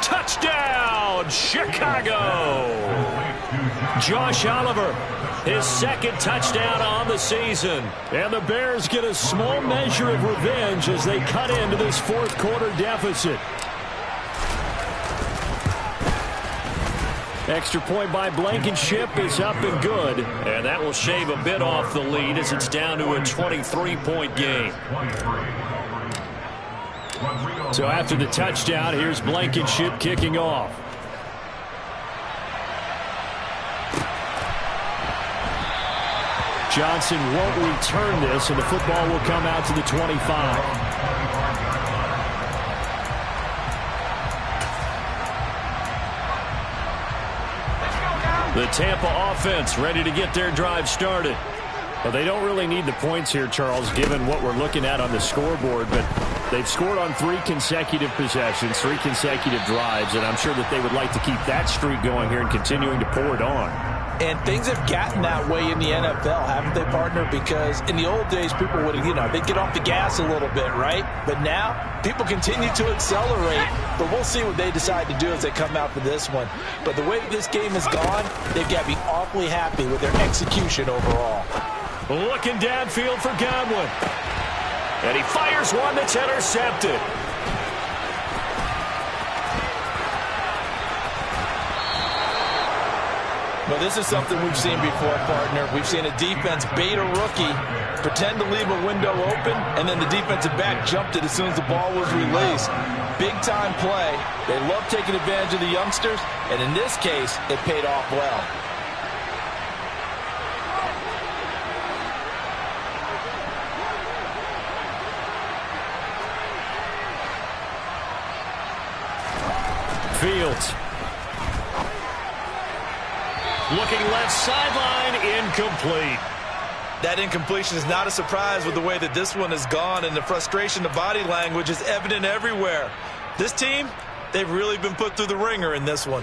S1: Touchdown, Chicago!
S3: Josh Oliver, his 2nd touchdown on the season. And the Bears get a small measure of revenge as they cut into this 4th quarter deficit. Extra point by Blankenship is up and good.
S1: And that will shave a bit off the lead as it's down to a 23-point game.
S3: So after the touchdown, here's Blankenship kicking off. Johnson won't return this, and the football will come out to the 25. The Tampa offense ready to get their drive started. Well, they don't really need the points here, Charles, given what we're looking at on the scoreboard, but they've scored on 3 consecutive possessions, 3 consecutive drives, and I'm sure that they would like to keep that streak going here and continuing to pour it on.
S2: And things have gotten that way in the NFL, haven't they, partner? Because in the old days, people would, they'd get off the gas a little bit, right? But now, people continue to accelerate. But we'll see what they decide to do as they come out for this one. But the way this game has gone, they've got to be awfully happy with their execution overall.
S1: Looking downfield for Godwin. And he fires one that's intercepted.
S2: Well, this is something we've seen before, partner. We've seen a defense bait a rookie, pretend to leave a window open, and then the defensive back jumped it as soon as the ball was released. Big-time play. They love taking advantage of the youngsters, and in this case, it paid off well.
S1: Fields. Looking left sideline, incomplete.
S2: That incompletion is not a surprise with the way that this one has gone, and the frustration, the body language is evident everywhere. This team, they've really been put through the ringer in this one.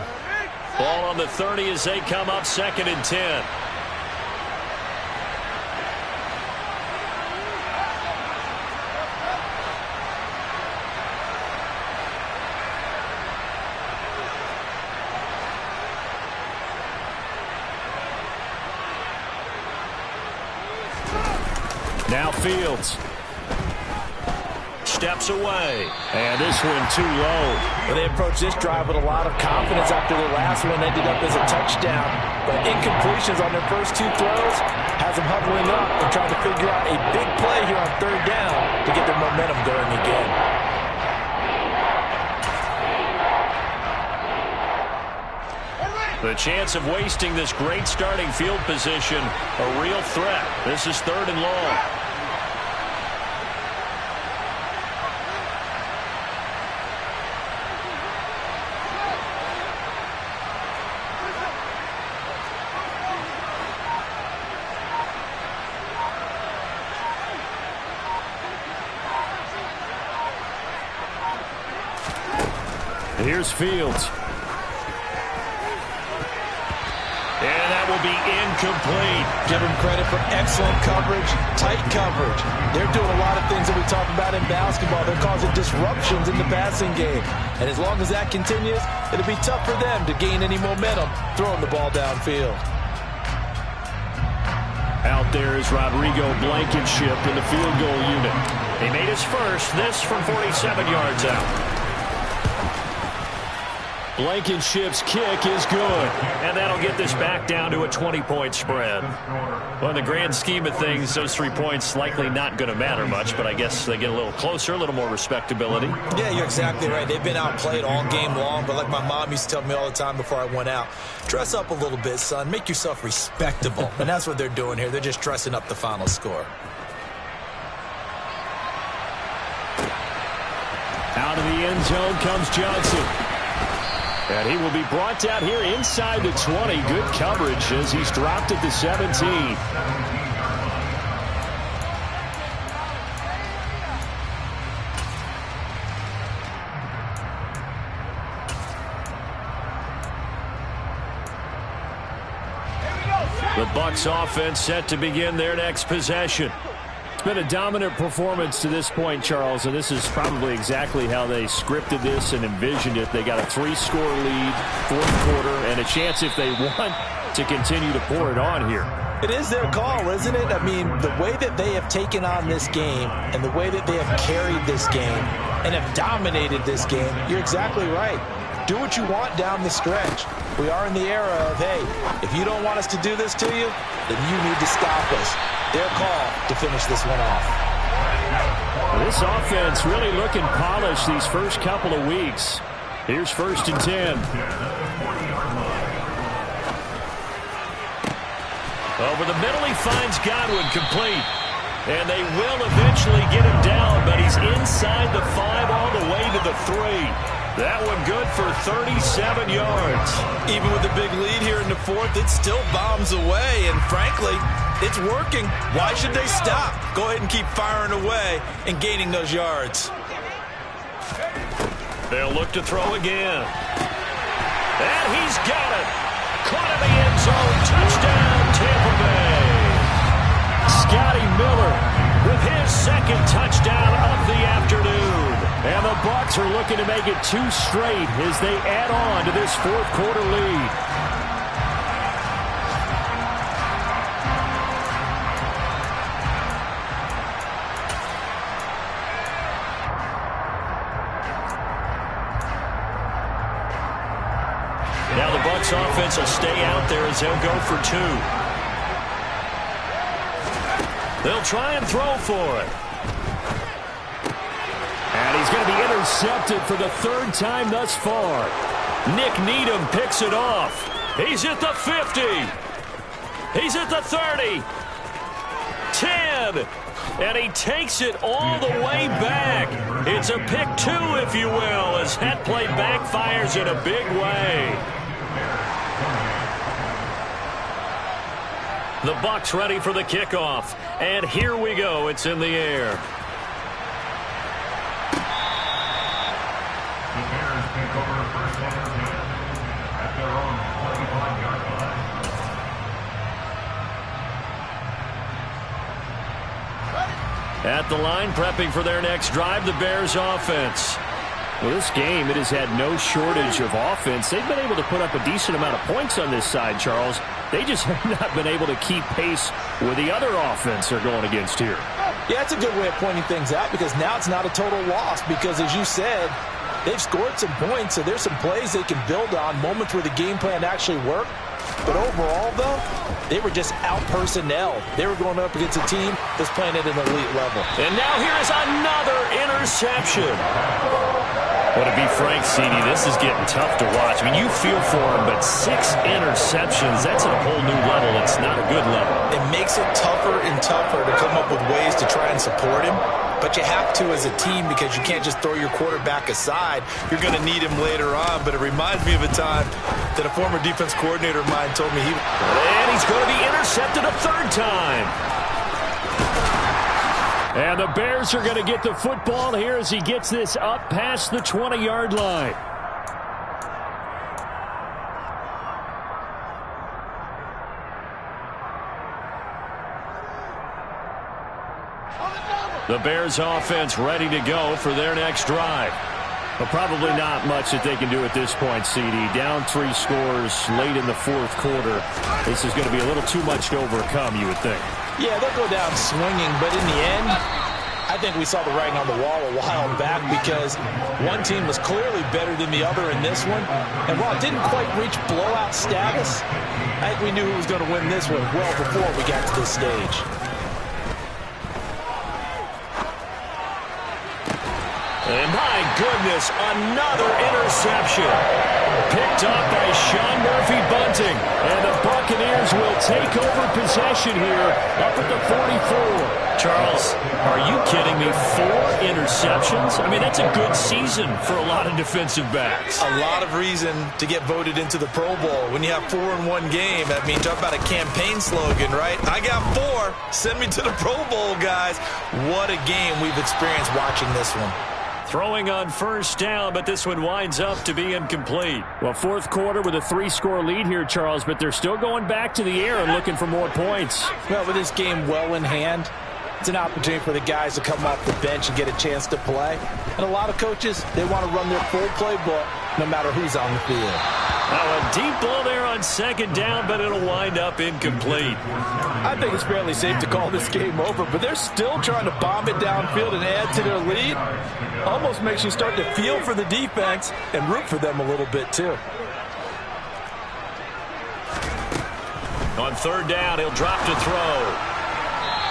S1: Ball on the 30 as they come up 2nd and 10. Now Fields. steps away. And this one too low.
S2: Well, they approached this drive with a lot of confidence after their last one ended up as a touchdown. But incompletions on their first two throws has them huddling up and trying to figure out a big play here on third down to get their momentum going again.
S1: The chance of wasting this great starting field position, a real threat. This is 3rd and long.
S3: Here's Fields.
S1: And that will be incomplete.
S2: Give them credit for excellent coverage, tight coverage. They're doing a lot of things that we talk about in basketball. They're causing disruptions in the passing game. And as long as that continues, it'll be tough for them to gain any momentum throwing the ball downfield.
S3: Out there is Rodrigo Blankenship in the field goal unit.
S1: He made his first, this from 47 yards out.
S3: Blankenship's kick is good.
S1: And that'll get this back down to a 20-point spread. Well, in the grand scheme of things, those 3 points likely not going to matter much, but I guess they get a little closer, a little more respectability.
S2: Yeah, you're exactly right. They've been outplayed all game long, but like my mom used to tell me all the time before I went out, dress up a little bit, son. Make yourself respectable. And that's what they're doing here. They're just dressing up the final score.
S3: Out of the end zone comes Johnson. And he will be brought down here inside the 20. Good coverage as he's dropped at the 17.
S1: The Bucs offense set to begin their next possession.
S3: It's been a dominant performance to this point, Charles, and this is probably exactly how they scripted this and envisioned it. They got a 3-score lead, 4th quarter, and a chance if they want to continue to pour it on here.
S2: It is their call, isn't it? I mean, the way that they have taken on this game and the way that they have carried this game and have dominated this game, you're exactly right. Do what you want down the stretch. We are in the era of, hey, if you don't want us to do this to you, then you need to stop us. Their call to finish this one off.
S3: This offense really looking polished these first couple of weeks. Here's 1st and 10.
S1: Over the middle, he finds Godwin complete. And they will eventually get him down, but he's inside the 5 all the way to the 3. That one good for 37 yards.
S2: Even with the big lead here in the 4th, it still bombs away. And frankly, it's working. Why should they stop? Go ahead and keep firing away and gaining those yards.
S1: They'll look to throw again. And he's got it. Caught in the end zone. Touchdown, Tampa Bay.
S3: Scotty Miller
S1: with his 2nd touchdown of the afternoon.
S3: And the Bucs are looking to make it 2 straight as they add on to this 4th quarter lead.
S1: Now the Bucs offense will stay out there as they'll go for 2. They'll try and throw for it.
S3: And he's going to be intercepted for the 3rd time thus far.
S1: Nick Needham picks it off. He's at the 50. He's at the 30. 10. And he takes it all the way back. It's a pick 2, if you will, as that play backfires in a big way. The Bucs ready for the kickoff. And here we go. It's in the air. At the line, prepping for their next drive, the Bears offense.
S3: Well, this game, it has had no shortage of offense. They've been able to put up a decent amount of points on this side, Charles. They just have not been able to keep pace with the other offense they're going against here.
S2: Yeah, it's a good way of pointing things out because now it's not a total loss because, as you said, they've scored some points, so there's some plays they can build on, moments where the game plan actually worked. But overall, though, they were just out-personnel. They were going up against a team that's playing at an elite level.
S1: And now here's another interception. Well, to be frank, CD, this is getting tough to watch. I mean, you feel for him, but 6 interceptions, that's at a whole new level. It's not a good level.
S2: It makes it tougher and tougher to come up with ways to try and support him. But you have to as a team because you can't just throw your quarterback aside. You're going to need him later on. But it reminds me of a time that a former defense coordinator of mine told me
S1: And he's going to be intercepted a 3rd time.
S3: And the Bears are going to get the football here as he gets this up past the 20-yard line. The Bears offense ready to go for their next drive. But probably not much that they can do at this point, CD. Down 3 scores late in the 4th quarter. This is going to be a little too much to overcome, you would think.
S2: Yeah, they'll go down swinging, but in the end, I think we saw the writing on the wall a while back because one team was clearly better than the other in this one. And while it didn't quite reach blowout status, I think we knew who was going to win this one well before we got to this stage.
S1: And my goodness, another interception. Picked up by Sean Murphy-Bunting. And the Buccaneers will take over possession here up at the 44.
S3: Charles, are you kidding me? 4 interceptions? I mean, that's a good season for a lot of defensive backs.
S2: A lot of reason to get voted into the Pro Bowl. When you have 4 in one game, I mean, talk about a campaign slogan, right? I got 4. Send me to the Pro Bowl, guys. What a game we've experienced watching this one.
S3: Throwing on 1st down, but this one winds up to be incomplete. Well, 4th quarter with a 3-score lead here, Charles, but they're still going back to the air and looking for more points.
S2: Well, with this game well in hand, it's an opportunity for the guys to come off the bench and get a chance to play. And a lot of coaches, they want to run their full playbook no matter who's on the field.
S3: Now a deep ball there on 2nd down, but it'll wind up incomplete.
S2: I think it's fairly safe to call this game over, but they're still trying to bomb it downfield and add to their lead. Almost makes you start to feel for the defense and root for them a little bit too.
S3: On 3rd down, he'll drop to throw.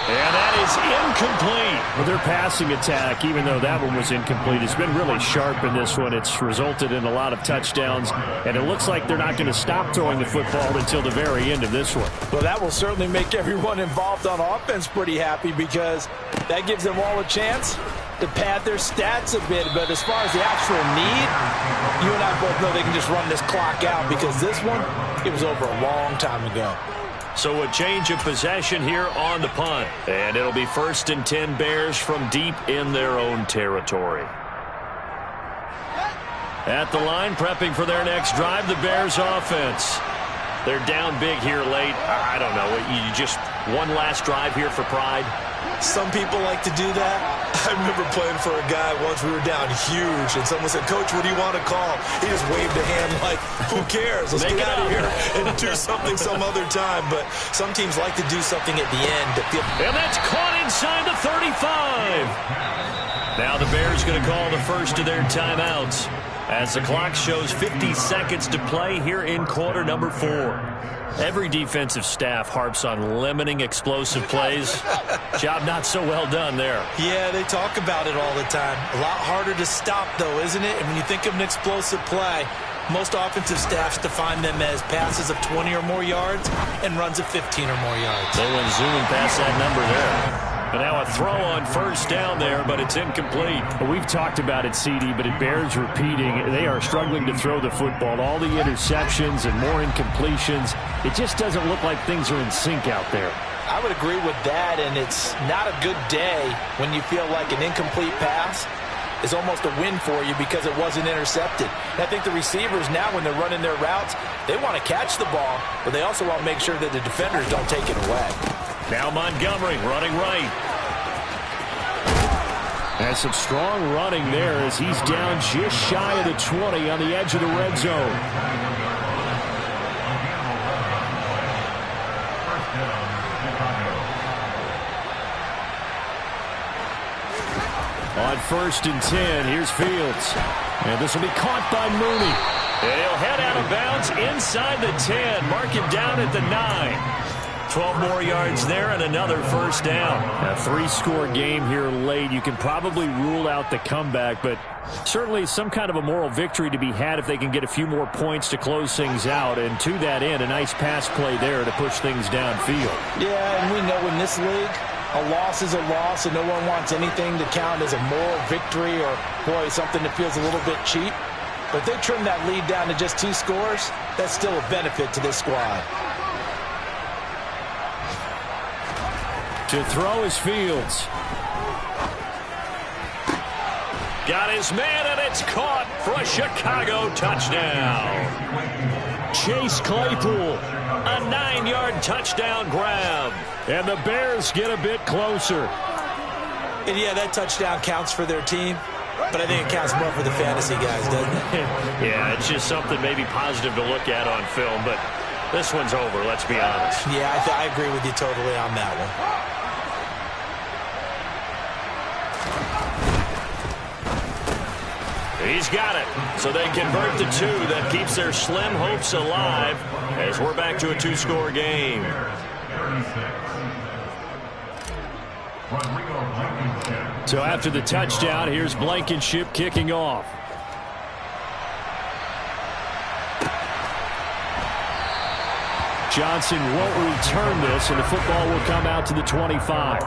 S3: And that is incomplete. Well, their passing attack, even though that one was incomplete, has been really sharp in this one. It's resulted in a lot of touchdowns, and it looks like they're not going to stop throwing the football until the very end of this one.
S2: Well, that will certainly make everyone involved on offense pretty happy because that gives them all a chance to pad their stats a bit. But as far as the actual need, you and I both know they can just run this clock out because this one, it was over a long time ago.
S3: So a change of possession here on the punt. And it'll be 1st and 10 Bears from deep in their own territory. At the line, prepping for their next drive, the Bears offense. They're down big here late. I don't know. You just one last drive here for pride.
S2: Some people like to do that. I remember playing for a guy once. We were down huge, and someone said, "Coach, what do you want to call?" He just waved a hand like, who cares? Let's get out of here and do something some other time. But some teams like to do something at the end.
S3: And that's caught inside the 35. Now the Bears going to call the first of their timeouts as the clock shows 50 seconds to play here in quarter number 4. Every defensive staff harps on limiting explosive plays. Job not so well done there.
S2: Yeah, they talk about it all the time. A lot harder to stop, though, isn't it? And when you think of an explosive play, most offensive staffs define them as passes of 20 or more yards and runs of 15 or more yards.
S3: They went zooming past that number there. But now a throw on 1st down there, but it's incomplete. Well, we've talked about it, CD, but it bears repeating. They are struggling to throw the football. All the interceptions and more incompletions. It just doesn't look like things are in sync out there.
S2: I would agree with that, and it's not a good day when you feel like an incomplete pass is almost a win for you because it wasn't intercepted. And I think the receivers now, when they're running their routes, they want to catch the ball, but they also want to make sure that the defenders don't take it away.
S3: Now Montgomery running right. And some strong running there as he's down just shy of the 20 on the edge of the red zone. On 1st and 10, here's Fields. And this will be caught by Mooney.
S1: And he'll head out of bounds inside the 10. Mark him down at the 9. 12 more yards there and another first down.
S3: A 3-score game here late. You can probably rule out the comeback, but certainly some kind of a moral victory to be had if they can get a few more points to close things out. And to that end, a nice pass play there to push things downfield.
S2: Yeah, and we know in this league, a loss is a loss, and no one wants anything to count as a moral victory or, boy, something that feels a little bit cheap. But if they trim that lead down to just 2 scores, that's still a benefit to this squad.
S3: To throw is Fields.
S1: Got his man, and it's caught for a Chicago touchdown. Chase Claypool, a 9-yard touchdown grab.
S3: And the Bears get a bit closer.
S2: And yeah, that touchdown counts for their team, but I think it counts more for the fantasy guys, doesn't it?
S1: Yeah, it's just something maybe positive to look at on film, but this one's over, let's be honest.
S2: Yeah, I agree with you totally on that one.
S1: He's got it. So they convert the 2. That keeps their slim hopes alive as we're back to a 2-score game.
S3: So after the touchdown, here's Blankenship kicking off. Johnson won't return this, and the football will come out to the 25.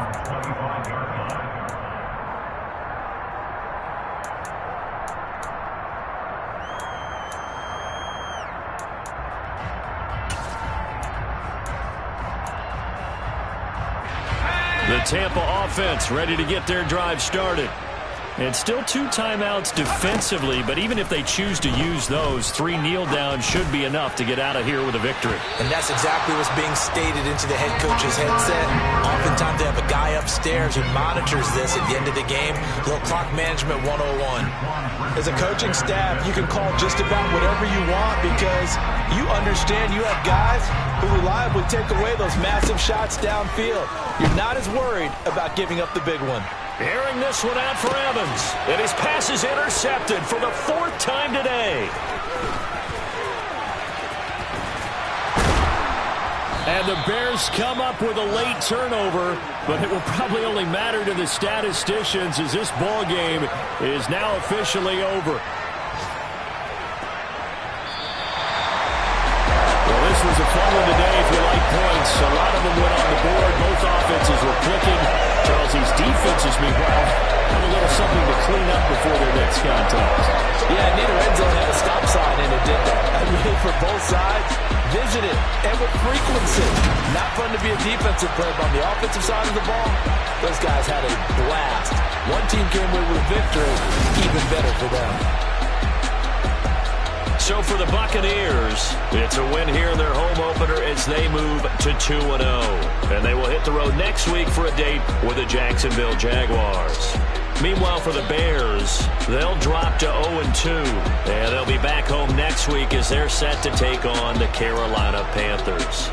S3: The Tampa offense ready to get their drive started. And still 2 timeouts defensively, but even if they choose to use those, 3 kneel downs should be enough to get out of here with a victory.
S2: And that's exactly what's being stated into the head coach's headset. Oftentimes they have a guy upstairs who monitors this at the end of the game. Little clock management 101. As a coaching staff, you can call just about whatever you want because you understand you have guys who reliably take away those massive shots downfield. You're not as worried about giving up the big one.
S1: Airing this one out for Evans. And his pass is intercepted for the 4th time today.
S3: And the Bears come up with a late turnover, but it will probably only matter to the statisticians as this ball game is now officially over. Well, this was a fun one today if you like points. A lot of them went on the board. Both offenses were clicking. Charles, these defenses, meanwhile, have a little something to clean up before their next contest.
S2: Yeah, neither end zone had a stop sign in it, did they? I mean, for both sides, visited and with frequency. Not fun to be a defensive player, but on the offensive side of the ball, those guys had a blast. One team came away with a victory, even better for them.
S1: So for the Buccaneers, it's a win here in their home opener as they move to 2-0. And they will hit the road next week for a date with the Jacksonville Jaguars. Meanwhile, for the Bears, they'll drop to 0-2. And they'll be back home next week as they're set to take on the Carolina Panthers.